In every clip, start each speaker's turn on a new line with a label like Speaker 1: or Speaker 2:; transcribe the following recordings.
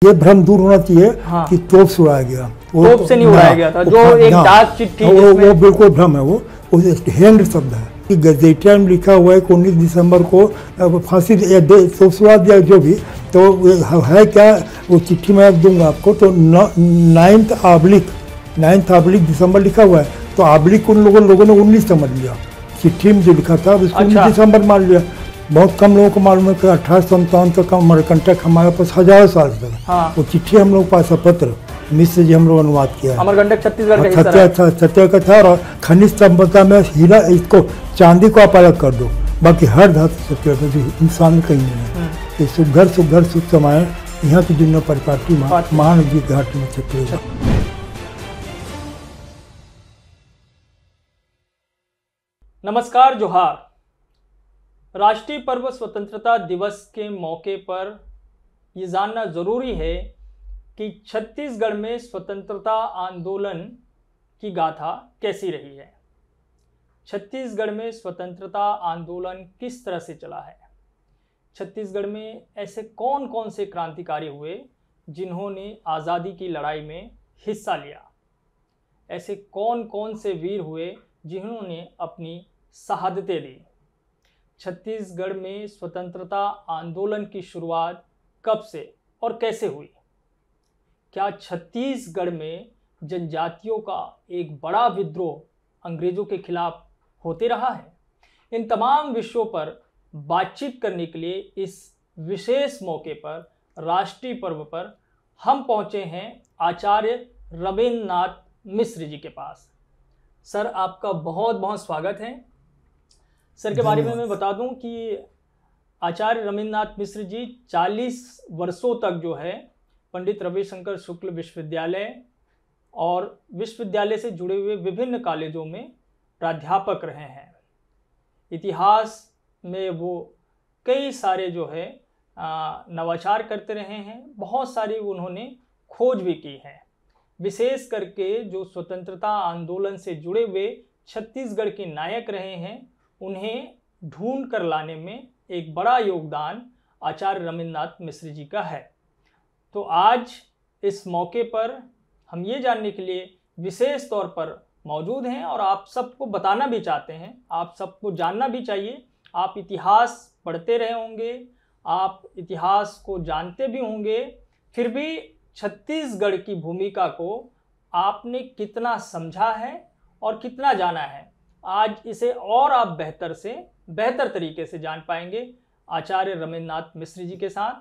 Speaker 1: ये भ्रम दूर होना चाहिए।
Speaker 2: हाँ।
Speaker 1: कि तोप से उड़ाया गया,
Speaker 2: तोप से नहीं उड़ाया गया था, जो एक डाक चिट्ठी
Speaker 1: वो बिल्कुल भ्रम है। वो हैंड शब्द है कि गजेटियर में लिखा हुआ है कि 19 दिसंबर को फांसी तोप से उड़ा दिया जो भी, तो है क्या वो चिट्ठी मैं दूंगा आपको। तो 9 दिसंबर लिखा हुआ है, तो आबलिक उन लोगों ने 19 समझ लिया। चिट्ठी में जो लिखा था उसको 19 दिसंबर मान लिया। बहुत कम लोगों को मालूम है कि 1857 तक अमरकंटक हमारे पास हजारों साल तक। हाँ। वो चिट्ठी हम लोग के पास पत्र मिश्र जी हम लोग अनुवाद किया है।
Speaker 2: अमरकंटक छत्तीसगढ़ का हिस्सा है।
Speaker 1: सत्य का था। और खनिज संपदा में हीरा, इसको चांदी को आप अलग कर दो, बाकी हर धातु सत्य इंसान कहीं नहीं है। सुघर सुख समाये यहाँ की दुनिया परिपाटी महानदी घाटी में छत्तीसगढ़।
Speaker 2: नमस्कार, जोहार। राष्ट्रीय पर्व स्वतंत्रता दिवस के मौके पर ये जानना ज़रूरी है कि छत्तीसगढ़ में स्वतंत्रता आंदोलन की गाथा कैसी रही है। छत्तीसगढ़ में स्वतंत्रता आंदोलन किस तरह से चला है। छत्तीसगढ़ में ऐसे कौन कौन से क्रांतिकारी हुए जिन्होंने आज़ादी की लड़ाई में हिस्सा लिया। ऐसे कौन कौन से वीर हुए जिन्होंने अपनी शहादतें दी। छत्तीसगढ़ में स्वतंत्रता आंदोलन की शुरुआत कब से और कैसे हुई। क्या छत्तीसगढ़ में जनजातियों का एक बड़ा विद्रोह अंग्रेज़ों के खिलाफ होते रहा है। इन तमाम विषयों पर बातचीत करने के लिए इस विशेष मौके पर, राष्ट्रीय पर्व पर हम पहुंचे हैं आचार्य रविन्द्र नाथ मिश्र जी के पास। सर, आपका बहुत बहुत स्वागत है। सर के बारे में मैं बता दूं कि आचार्य रविन्द्र नाथ मिश्र जी 40 वर्षों तक जो है पंडित रविशंकर शुक्ल विश्वविद्यालय और विश्वविद्यालय से जुड़े हुए विभिन्न कॉलेजों में प्राध्यापक रहे हैं। इतिहास में वो कई सारे जो है नवाचार करते रहे हैं। बहुत सारी उन्होंने खोज भी की है। विशेष करके जो स्वतंत्रता आंदोलन से जुड़े हुए छत्तीसगढ़ के नायक रहे हैं, उन्हें ढूंढ कर लाने में एक बड़ा योगदान आचार्य रविन्द्र नाथ मिश्र जी का है। तो आज इस मौके पर हम ये जानने के लिए विशेष तौर पर मौजूद हैं और आप सबको बताना भी चाहते हैं, आप सबको जानना भी चाहिए। आप इतिहास पढ़ते रहे होंगे, आप इतिहास को जानते भी होंगे, फिर भी छत्तीसगढ़ की भूमिका को आपने कितना समझा है और कितना जाना है। आज इसे और आप बेहतर तरीके से जान पाएंगे आचार्य रविन्द्र नाथ मिश्र जी के साथ।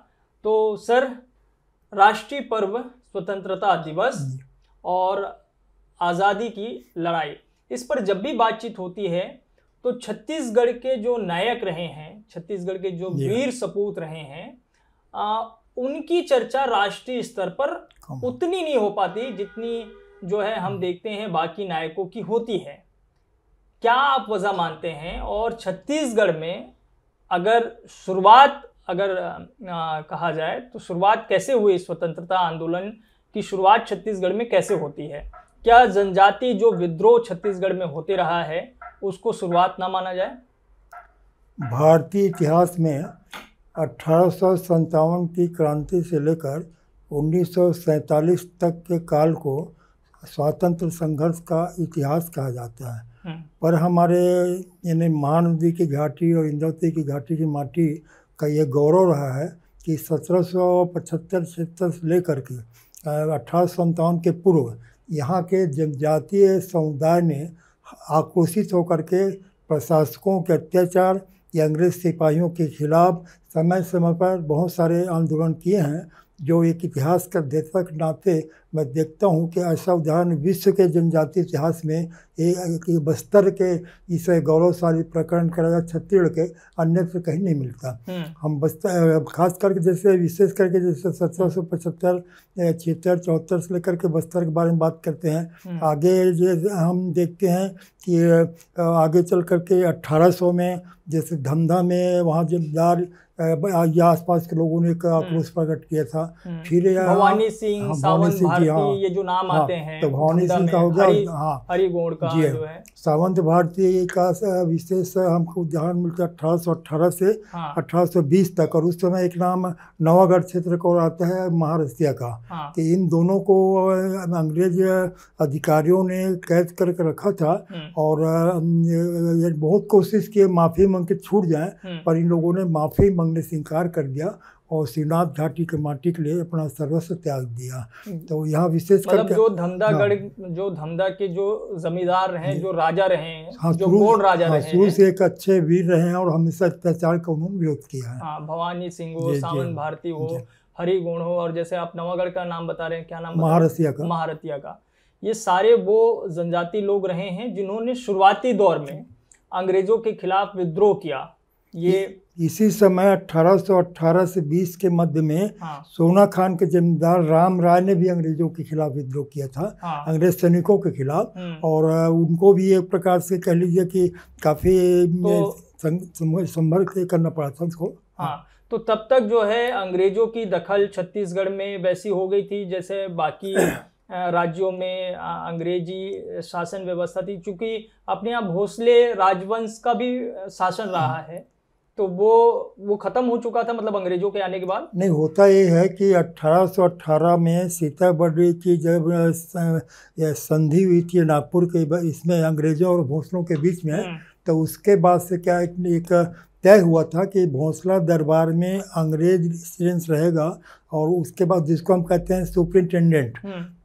Speaker 2: तो सर, राष्ट्रीय पर्व स्वतंत्रता दिवस और आज़ादी की लड़ाई, इस पर जब भी बातचीत होती है तो छत्तीसगढ़ के जो नायक रहे हैं, छत्तीसगढ़ के जो वीर सपूत रहे हैं, उनकी चर्चा राष्ट्रीय स्तर पर उतनी नहीं हो पाती जितनी जो है हम देखते हैं बाकी नायकों की होती है। क्या आप वजह मानते हैं? और छत्तीसगढ़ में अगर शुरुआत कहा जाए तो शुरुआत कैसे हुई? स्वतंत्रता आंदोलन की शुरुआत छत्तीसगढ़ में कैसे होती है? क्या जनजाति जो विद्रोह छत्तीसगढ़ में होते रहा है उसको शुरुआत ना माना जाए?
Speaker 1: भारतीय इतिहास में 1857 की क्रांति से लेकर 1947 तक के काल को स्वातंत्र संघर्ष का इतिहास कहा जाता है। पर हमारे यानी महानदी की घाटी और इंद्रावती की घाटी की माटी का ये गौरव रहा है कि 1775-76 से लेकर के 1857 के पूर्व यहाँ के जनजातीय समुदाय ने आक्रोशित होकर के प्रशासकों के अत्याचार या अंग्रेज सिपाहियों के खिलाफ समय समय पर बहुत सारे आंदोलन किए हैं। जो एक इतिहास का देवता के नाते मैं देखता हूँ कि ऐसा उदाहरण विश्व के जनजातीय इतिहास में एक बस्तर के इस गौरवशाली प्रकरण करेगा छत्तीसगढ़ के अन्यत्र कहीं नहीं मिलता। हम बस्तर खास करके जैसे विशेष करके जैसे 1775, 76, 74 से लेकर के बस्तर के बारे में बात करते हैं। आगे जो हम देखते हैं कि आगे चल करके 1800 में जैसे धमधा में वहाँ जमींदार या आसपास के लोगों ने आक्रोश प्रकट किया था। फिर
Speaker 2: भवानी सिंह, सावंत भारती,
Speaker 1: हाँ,
Speaker 2: ये जो नाम आते हैं,
Speaker 1: तो भवानी सिंह का हो गया, हाँ,
Speaker 2: हरिगौड़ का जो है,
Speaker 1: सावंत भारती का विशेष हमको उदाहरण मिलता है 1818 से 1820 तक। और उस समय एक नाम नवागढ़ क्षेत्र का आता है महारसिया का। तो इन दोनों को अंग्रेज अधिकारियों ने कैद करके रखा था और बहुत कोशिश की माफ़ी मांग के छूट जाए, पर इन लोगों ने माफ़ी मांगने से इनकार कर दिया और श्रीनाथ घाटी के माटी के लिए अपना सर्वस्व त्याग दिया। तो यहाँ विशेष करके
Speaker 2: जो धमदागढ़, जो धमदा के जो जमींदार रहे, जो राजा रहे हैं, जो गोंड राजा रहे हैं,
Speaker 1: शुरू से एक अच्छे वीर रहे हैं और हमेशा अत्याचार का उन्होंने विरोध किया है।
Speaker 2: भवानी सिंह हो, सावंत भारती हो, हरिगौड़ हो, और जैसे आप नवागढ़ का नाम बता रहे हैं, क्या नाम? महारसिया का। ये सारे वो जनजाति लोग रहे हैं जिन्होंने शुरुआती दौर में अंग्रेजों के खिलाफ विद्रोह किया। ये
Speaker 1: इसी समय 1818 से 20 के मध्य में सोना खान के जमींदार राम राय ने भी अंग्रेजों के खिलाफ विद्रोह किया था, अंग्रेज सैनिकों के खिलाफ, और उनको भी एक प्रकार से कह लीजिए कि काफ़ी संघर्ष करना पड़ा था उसको।
Speaker 2: तो तब तक जो है अंग्रेजों की दखल छत्तीसगढ़ में वैसी हो गई थी जैसे बाकी राज्यों में अंग्रेजी शासन व्यवस्था थी। चूँकि अपने यहाँ भोसले राजवंश का भी शासन रहा है, तो वो खत्म हो चुका था, मतलब अंग्रेजों के आने के बाद।
Speaker 1: नहीं, होता ये है कि 1818 में सीताबर्डी की जब संधि हुई थी नागपुर के इसमें अंग्रेजों और भोसलों के बीच में, तो उसके बाद से क्या एक तय हुआ था कि भोसला दरबार में अंग्रेज रेसिडेंस रहेगा, और उसके बाद जिसको हम कहते हैं सुपरिंटेंडेंट,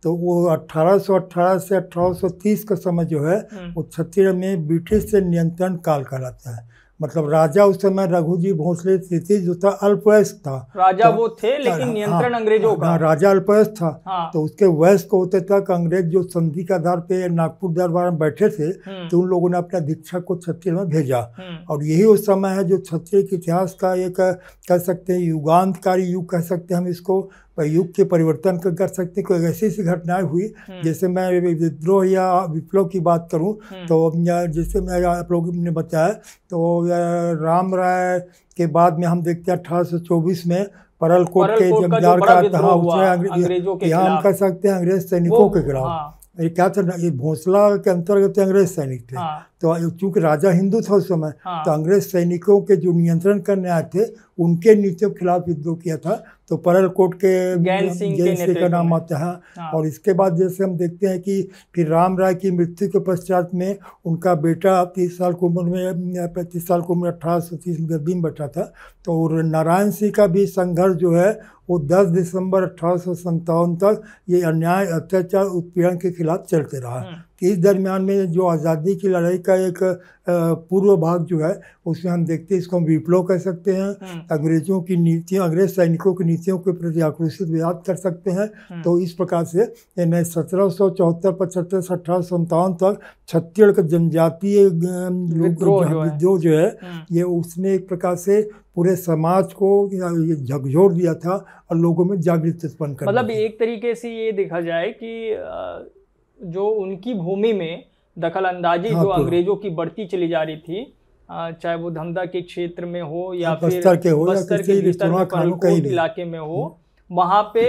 Speaker 1: तो वो 1818 से 1830 का समय जो है वो छत्तीसगढ़ में ब्रिटिश से नियंत्रण काल कहलाता है। मतलब राजा उस समय रघुजी भोसले स्थिति जो था अल्पवयस्क था,
Speaker 2: राजा वो थे लेकिन नियंत्रण अंग्रेजों का।
Speaker 1: राजा अल्पवयस्क था, तो उसके वयस्क को होते तक अंग्रेज जो संधि के आधार पे नागपुर दरबार में बैठे थे, तो उन लोगों ने अपने अधीक्षक को छत्तीसगढ़ में भेजा। और यही उस समय है जो छत्तीसगढ़ के इतिहास का एक कह सकते हैं युगांतकारी युग कह सकते हैं हम इसको, युग के परिवर्तन कर सकते हैं। कोई ऐसी ऐसी घटनाएं हुई, जैसे मैं विद्रोह या विप्लव की बात करूं, तो जैसे मैं आप लोगों ने बताया, तो राम राय के बाद में हम देखते हैं 1824 में परलकोट के जमींदार का यहाँ हम कह सकते हैं अंग्रेज सैनिकों के खिलाफ। ये क्या था, ये भोसला के अंतर्गत अंग्रेज सैनिक थे। तो चूंकि राजा हिंदू था उस समय, तो अंग्रेज सैनिकों के जो नियंत्रण करने आए थे उनके नीतियों के खिलाफ विद्रोह किया था। तो परलकोट के
Speaker 2: गैन सिंह का
Speaker 1: नाम आता है। और इसके बाद जैसे हम देखते हैं कि फिर राम राय की मृत्यु के पश्चात में उनका बेटा 30 साल की उम्र में 35 साल की उम्र 1830 में गद्दी में बैठा था। तो नारायण सिंह का भी संघर्ष जो है वो 10 दिसंबर 1857 तक ये अन्याय अत्याचार उत्पीड़न के खिलाफ चलते रहा। इस दरमियान में जो आज़ादी की लड़ाई का एक पूर्व भाग जो है उसमें हम देखते हैं, इसको हम विप्लव कह सकते हैं। अंग्रेजों की नीतियों, अंग्रेज सैनिकों की नीतियों के प्रति आक्रोशित याद कर सकते हैं। तो इस प्रकार से 1774-75 से 1857 तक छत्तीसगढ़ का जनजातीय विद्रोह जो है ये उसने एक प्रकार से पूरे समाज को झकझोर दिया था और लोगों में जागृति उत्पन्न कर,
Speaker 2: मतलब एक तरीके से ये देखा जाए कि जो उनकी भूमि में दखल अंदाजी जो अंग्रेजों की बढ़ती चली जा रही थी, चाहे वो धमदा के क्षेत्र में हो या फिर बस्तर के भीतर इलाके में हो, वहाँ पे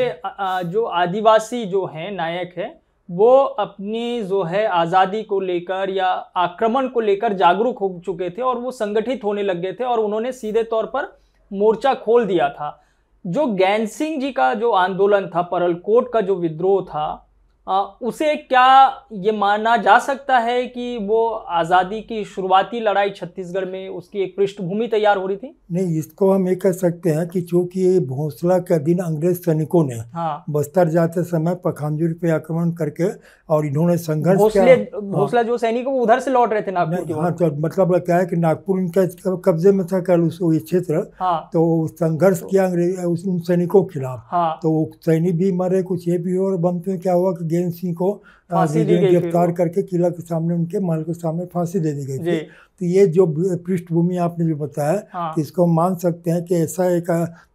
Speaker 2: जो आदिवासी जो हैं नायक है वो अपनी जो है आज़ादी को लेकर या आक्रमण को लेकर जागरूक हो चुके थे और वो संगठित होने लग गए थे और उन्होंने सीधे तौर पर मोर्चा खोल दिया था। जो गैन सिंह जी का जो आंदोलन था, परलकोट का जो विद्रोह था, उसे क्या ये माना जा सकता है कि वो आज़ादी की शुरुआती लड़ाई छत्तीसगढ़ में उसकी एक पृष्ठभूमि तैयार हो रही थी?
Speaker 1: नहीं, इसको हम ये कह सकते हैं कि चूंकि भोसला के अधीन अंग्रेज सैनिकों ने बस्तर जाते समय पखांजूर पे आक्रमण करके और इन्होंने संघर्ष किया।
Speaker 2: भोसला जो सैनिक वो उधर से लौट रहे थे नागपुर।
Speaker 1: हाँ, तो मतलब क्या है कि नागपुर इनका कब्जे में था कल ये क्षेत्र। तो संघर्ष किया अंग्रेज उन सैनिकों के खिलाफ। तो सैनिक भी मरे, कुछ ये भी, और बंद में क्या हुआ कि गैन सिंह को
Speaker 2: फांसी दी गई,
Speaker 1: गिरफ्तार करके किला के सामने, उनके महल के सामने फांसी दे दी गई थी। तो ये जो पृष्ठभूमि आपने जो बताया,
Speaker 2: हाँ।
Speaker 1: कि इसको हम मान सकते हैं कि ऐसा एक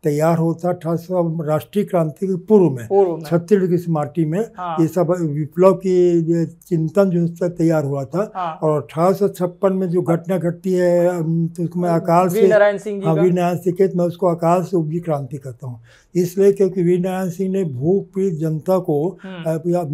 Speaker 1: तैयार होता 1800 राष्ट्रीय क्रांति के पूर्व में छत्तीसगढ़ की इस माटी में ये सब विप्लव की चिंतन जो तैयार हुआ था। और 1856 में जो घटना घटती है तो उसमें अकाल से,
Speaker 2: वीर नारायण सिंह
Speaker 1: के, मैं उसको अकाल से उपजी क्रांति कहता हूँ, इसलिए क्योंकि वीर नारायण सिंह ने भूख पीड़ित जनता को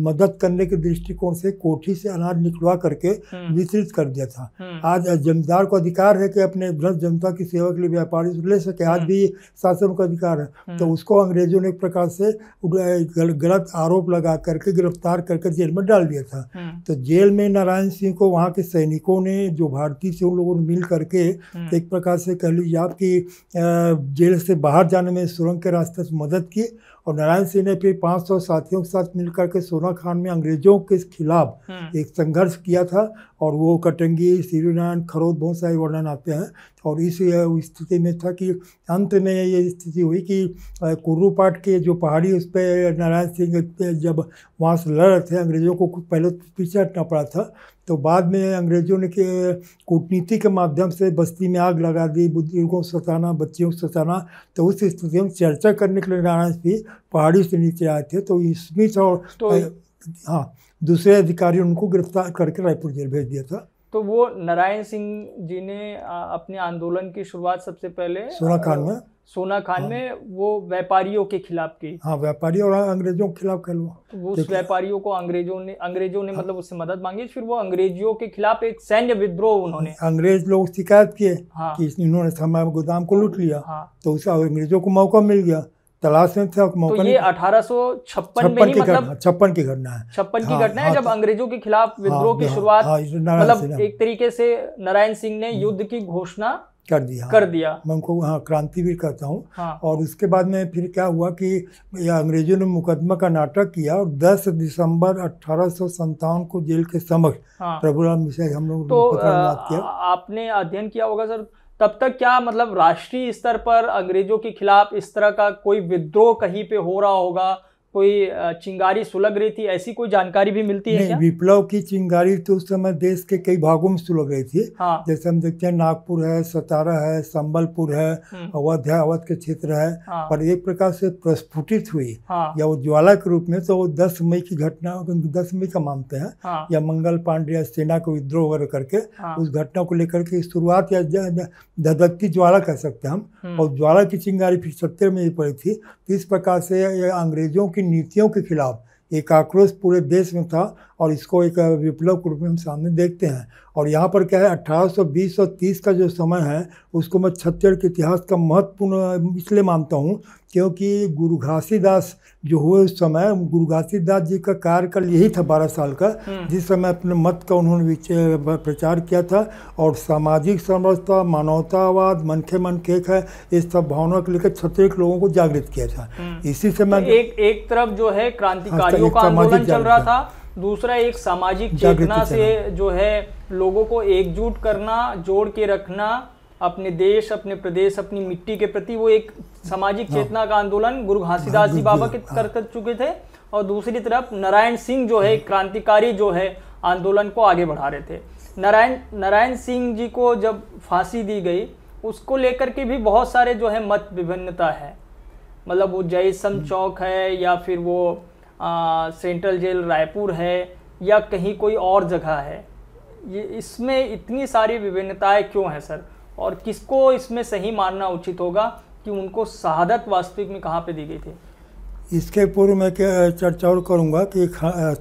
Speaker 1: मदद करने के दृष्टिकोण से कोठी से अनाज निकलवा करके वितरित कर दिया था। आज जमींदार को अधिकार है कि अपने भ्रष्ट जनता की सेवा के लिए व्यापारी ले सके, आज भी शासन का अधिकार है। तो उसको अंग्रेजों ने एक प्रकार से गलत आरोप लगा करके गिरफ्तार करके जेल में डाल दिया था। तो जेल में नारायण सिंह को वहाँ के सैनिकों ने, जो भारतीय से उन लोगों ने मिल करके एक प्रकार से कह लीजिए आप कि जेल से बाहर जाने में सुरंग के रास्ते से मदद की। और नारायण सिंह ने फिर 500 साथियों के साथ मिलकर के सोना खान में अंग्रेजों के खिलाफ एक संघर्ष किया था। और वो कटंगी, श्रीनारायण, खरोद, बहुत सारे वर्णन आते हैं। और इस स्थिति में था कि अंत में ये स्थिति हुई कि कुर्रूपाट के जो पहाड़ी, उस पर नारायण सिंह जब वहाँ से लड़ रहे थे, अंग्रेजों को पहले पीछे हटना पड़ा था। तो बाद में अंग्रेजों ने कूटनीति के माध्यम से बस्ती में आग लगा दी, बुजुर्गों को सताना, बच्चियों को सताना। तो उस स्थिति में चर्चा करने के लिए नारायण सिंह पहाड़ी से नीचे आए थे। तो स्मिथ और हाँ दूसरे अधिकारी उनको गिरफ्तार करके रायपुर जेल भेज दिया था।
Speaker 2: तो वो नारायण सिंह जी ने अपने आंदोलन की शुरुआत सबसे पहले सोना खान में वो व्यापारियों के खिलाफ की।
Speaker 1: हाँ, व्यापारी और अंग्रेजों के खिलाफ कर
Speaker 2: वो उस व्यापारियों को अंग्रेजों ने मतलब उससे मदद मांगी। फिर वो अंग्रेजों के खिलाफ एक सैन्य विद्रोह उन्होंने,
Speaker 1: अंग्रेज लोग शिकायत किए कि इन्होंने हमारे गोदाम को लूट लिया। तो उसे अंग्रेजों को मौका मिल गया, तलाश में थे मौका।
Speaker 2: तो ये 1856 में ही मतलब
Speaker 1: 56 की घटना है,
Speaker 2: 56 की घटना है जब अंग्रेजों के खिलाफ विद्रोह की शुरुआत, मतलब एक तरीके से नारायण सिंह ने युद्ध की घोषणा कर दिया।
Speaker 1: मैं उनको क्रांतिवीर कहता हूँ। और उसके बाद में फिर क्या हुआ कि अंग्रेजों ने मुकदमा का नाटक किया और 10 दिसंबर 1857 को जेल के समक्ष प्रभुलाल मिश्रा हम लोग
Speaker 2: किया। आपने अध्ययन किया होगा सर, तब तक क्या मतलब राष्ट्रीय स्तर पर अंग्रेजों के खिलाफ इस तरह का कोई विद्रोह कहीं पे हो रहा होगा, कोई चिंगारी सुलग रही थी, ऐसी कोई जानकारी भी मिलती है क्या?
Speaker 1: विप्लव की चिंगारी तो उस समय देश के कई भागों में सुलग रही थी। जैसे हम देखते हैं नागपुर है, सतारा है, संबलपुर है, अवध है, अवध के क्षेत्र है। पर एक प्रकार से प्रस्फुटित हुई या वो ज्वाला के रूप में, तो 10 मई की घटना, 10 मई का मानते हैं, या मंगल पांडे सेना को विद्रोह वगैरह करके उस घटना को लेकर के शुरुआत या धधकती ज्वाला कह सकते हैं हम। और ज्वाला की चिंगारी फिर 70 में ही पड़ी थी। इस प्रकार से अंग्रेजों की नीतियों के खिलाफ एक आक्रोश पूरे देश में था और इसको एक विप्लव के रूप में हम सामने देखते हैं। और यहाँ पर क्या है, 1820 और 30 का जो समय है उसको मैं छत्तीसगढ़ के इतिहास का महत्वपूर्ण इसलिए मानता हूँ क्योंकि गुरु घासीदास जो हुए उस समय, गुरु घासीदास जी का कार्यकाल यही था 12 साल का, जिस समय अपने मत का उन्होंने प्रचार किया था और सामाजिक समरसता, मानवतावाद, मनखे मन के है, इस सब भावना को लेकर छत्तीसगढ़ के लोगों को जागृत किया था। इसी समय
Speaker 2: एक तरफ जो है क्रांतिकारियों का आंदोलन चल रहा था, दूसरा एक सामाजिक चेतना से जो है लोगों को एकजुट करना, जोड़ के रखना अपने देश, अपने प्रदेश, अपनी मिट्टी के प्रति, वो एक सामाजिक चेतना का आंदोलन गुरु घासीदास जी बाबा के कर चुके थे। और दूसरी तरफ नारायण सिंह जो है क्रांतिकारी जो है आंदोलन को आगे बढ़ा रहे थे। नारायण सिंह जी को जब फांसी दी गई उसको लेकर के भी बहुत सारे जो है मत विभिन्नता है, मतलब वो जयसम चौक है या फिर वो सेंट्रल जेल रायपुर है या कहीं कोई और जगह है। ये इसमें इतनी सारी विभिन्नताएं क्यों हैं सर, और किसको इसमें सही मानना उचित होगा कि उनको शहादत वास्तविक में कहाँ पे दी गई थी?
Speaker 1: इसके पूर्व मैं क्या चर्चा और करूँगा कि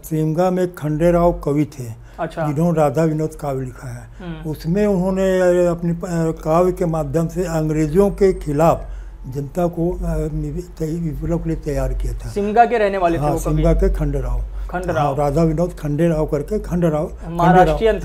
Speaker 1: शिमगा में खंडेराव कवि थे।
Speaker 2: अच्छा।
Speaker 1: जिन्होंने राधा विनोद काव्य लिखा है, उसमें उन्होंने अपनी काव्य के माध्यम से अंग्रेजों के खिलाफ जनता को विप्लव के लिए तैयार किया था।
Speaker 2: शिमगा के रहने वाले थे वो,
Speaker 1: शिमगा के खंडेराव, राधा विनोद खंडेराव करके, खंडेराव महाराष्ट्रियन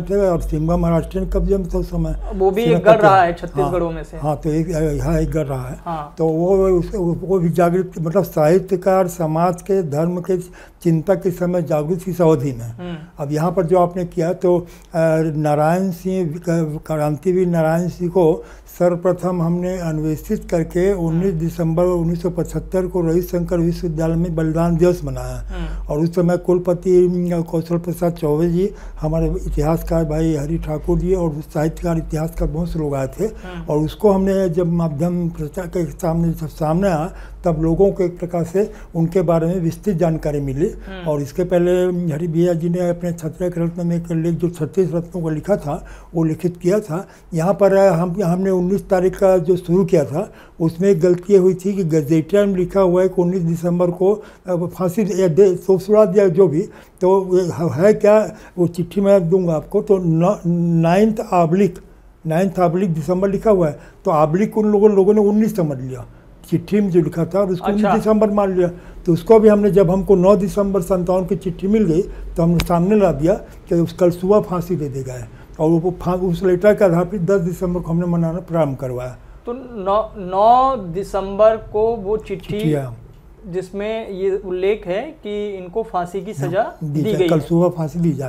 Speaker 1: थे और शिमगा महाराष्ट्रियन कब्जे में था उस समय।
Speaker 2: वो भी एक गढ़ रहा है छत्तीसगढ़ों में से।
Speaker 1: हाँ, तो यहाँ एक गढ़ रहा है। तो वो भी जागृत, मतलब साहित्यकार, समाज के, धर्म के चिंतक के समय जागृत इस अवधि में। अब यहाँ पर जो आपने किया तो नारायण सिंह, क्रांतिवीर नारायण सिंह को सर्वप्रथम हमने अन्वेषित करके 19 दिसंबर 1975 को रविशंकर विश्वविद्यालय में बलिदान दिवस मनाया। और और उस समय कुलपति कौशल प्रसाद चौबे जी, हमारे इतिहासकार भाई हरि ठाकुर जी और साहित्यकार इतिहासकार बहुत से लोग आए थे। और उसको हमने जब माध्यम प्रचार के सामने आया तब लोगों को एक प्रकार से उनके बारे में विस्तृत जानकारी मिली। और इसके पहले हरि भैया जी ने अपने क्षत्रिय रत्न में एक लेख जो 36 रत्नों को लिखा था वो लिखित किया था। यहाँ पर हमने 19 तारीख का जो शुरू किया था उसमें एक गलती हुई थी कि गजेटियर में लिखा हुआ है कि 19 दिसंबर को फांसी तो सुना दिया जो भी, तो है क्या वो चिट्ठी मैं दूंगा आपको। तो 9 ऑब्लिक दिसंबर लिखा हुआ है, तो ऑब्लिक उन लोगों ने 19 समझ लिया चिट्ठी में जो लिखा था और उसको 19 दिसंबर मान लिया। तो उसको भी हमने जब हमको 9 दिसंबर 57 की चिट्ठी मिल गई तो हमने सामने ला दिया कि उस कल सुबह फांसी दे देगा है। और वो उस लेटर के आधार पर 10 दिसंबर को हमने मनाना प्रारंभ करवाया।
Speaker 2: तो 9 दिसंबर को वो चिट्ठी जिसमें ये उल्लेख है कि इनको फांसी की सजा दी गई,
Speaker 1: कल सुबह फांसी दी जा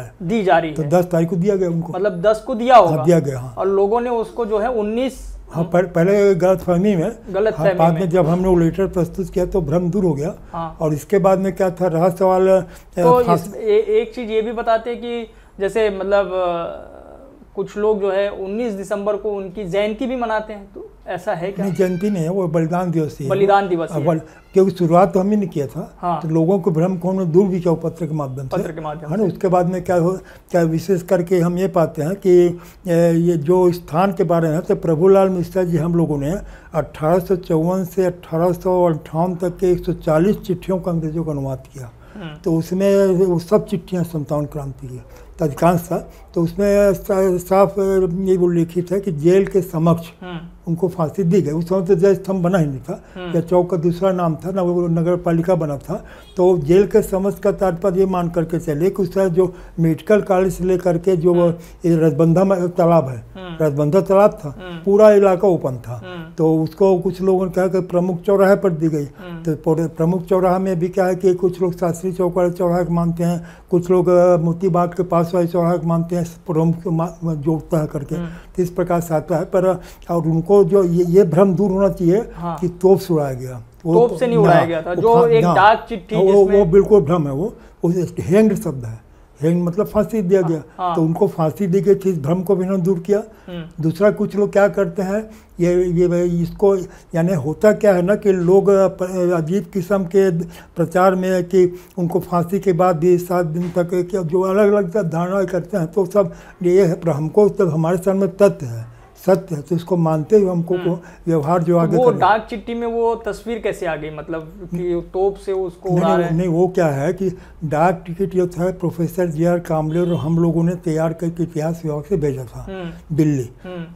Speaker 1: रही है। तो 10 तारीख को दिया गया उनको,
Speaker 2: मतलब 10 को दिया होगा,
Speaker 1: दिया गया। हाँ।
Speaker 2: और लोगों ने उसको जो है 19
Speaker 1: पहले गलतफहमी में बाद में जब हमने वो लेटर प्रस्तुत किया तो भ्रम दूर हो गया। हाँ। और इसके बाद में क्या था रहा सवाल।
Speaker 2: तो एक चीज ये भी बताते हैं कि जैसे मतलब कुछ लोग जो है 19 दिसंबर को उनकी जयंती भी मनाते हैं, तो ऐसा है क्या?
Speaker 1: नहीं, जयंती नहीं है, वो बलिदान दिवस है।
Speaker 2: बलिदान दिवस है।
Speaker 1: क्योंकि शुरुआत तो हम ही ने किया था। हाँ। तो लोगों को भ्रम को हमने दूर भी किया पत्र के माध्यम से, है ना। उसके बाद में क्या विशेष करके हम ये पाते हैं कि ये जो स्थान के बारे में तो प्रभुलाल मिश्रा जी हम लोगों ने 1854 से 1858 तक के 140 चिट्ठियों का अंग्रेजों का अनुवाद किया। तो उसमें वो सब चिट्ठियाँ 57 क्रांति की अधिकांश था। तो उसमें साफ ये उल्लेखित है कि जेल के समक्ष उनको फांसी दी गई। उस समय तो जय स्तंभ बना ही नहीं था, या चौक का दूसरा नाम था ना, वो नगर पालिका बना था। तो जेल के समक्ष का तात्पर्य ये मान करके चले कि उसका जो मेडिकल कॉलेज से लेकर के जो रजबंधा तालाब है, रजबंधा तालाब था, पूरा इलाका ओपन था। तो उसको कुछ लोगों ने कहा कि प्रमुख चौराहे पर दी गई। तो प्रमुख चौराहा में भी क्या है कि कुछ लोग शास्त्री चौक वाले चौराहे को मानते हैं, कुछ लोग मोती बाग के पास वाले चौराहे को मानते हैं, प्रमुख जोड़ता है करके। तो इस प्रकार से आता है। पर और उनको जो ये भ्रम दूर होना चाहिए। हाँ। कि तोप से उड़ाया गया,
Speaker 2: तोप से नहीं उड़ाया गया था, जो एक डाक चिट्ठी
Speaker 1: वो बिल्कुल भ्रम है। वो हैंग्ड शब्द है, हैंग मतलब फांसी दिया गया। हाँ। तो उनको फांसी दी गई थी, इस भ्रम को भी इन्होंने दूर किया। दूसरा कुछ लोग क्या करते हैं ये इसको, यानी होता क्या है ना कि लोग अजीब किस्म के प्रचार में कि उनको फांसी के बाद भी 7 दिन तक जो अलग अलग धारणा करते हैं, तो सब ये है। पर हमको तब हमारे सामने तथ्य है, सत्य है, तो इसको मानते हुए हमको को व्यवहार जो आगे
Speaker 2: वो डाक चिट्ठी में वो तस्वीर कैसे आ गई, मतलब कि तोप से उसको उड़ा रहे हैं?
Speaker 1: नहीं, वो क्या है कि डाक टिकट ये था प्रोफेसर जी.आर. कामले और हम लोगों ने तैयार करके इतिहास विभाग से भेजा था दिल्ली।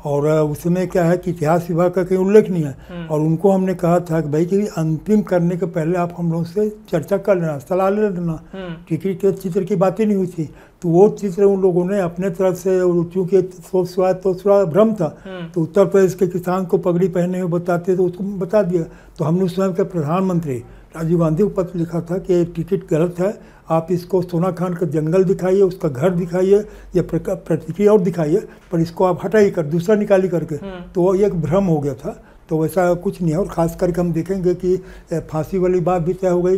Speaker 1: और उसमें क्या है कि इतिहास विभाग का कहीं उल्लेख नहीं है। और उनको हमने कहा था कि भाई कि अंतिम करने के पहले आप हम लोगों से चर्चा कर लेना, सलाह ले लेना। टिकट के चित्र की बातें नहीं हुई थी, तो वो चित्र उन लोगों ने अपने तरफ से, चूँकि तो थोड़ा भ्रम था, तो उत्तर प्रदेश के किसान को पगड़ी पहने हुए बताते तो उसको बता दिया। तो हमने उस समय के प्रधानमंत्री राजीव गांधी को पत्र लिखा था कि टिकट गलत है, आप इसको सोना खान का जंगल दिखाइए, उसका घर दिखाइए, या प्रतिक्रिया और दिखाइए, पर इसको आप हटाइए कर दूसरा निकाली करके। तो वो एक भ्रम हो गया था। तो वैसा कुछ नहीं है। और ख़ास करके हम देखेंगे कि फांसी वाली बात भी तय हो गई,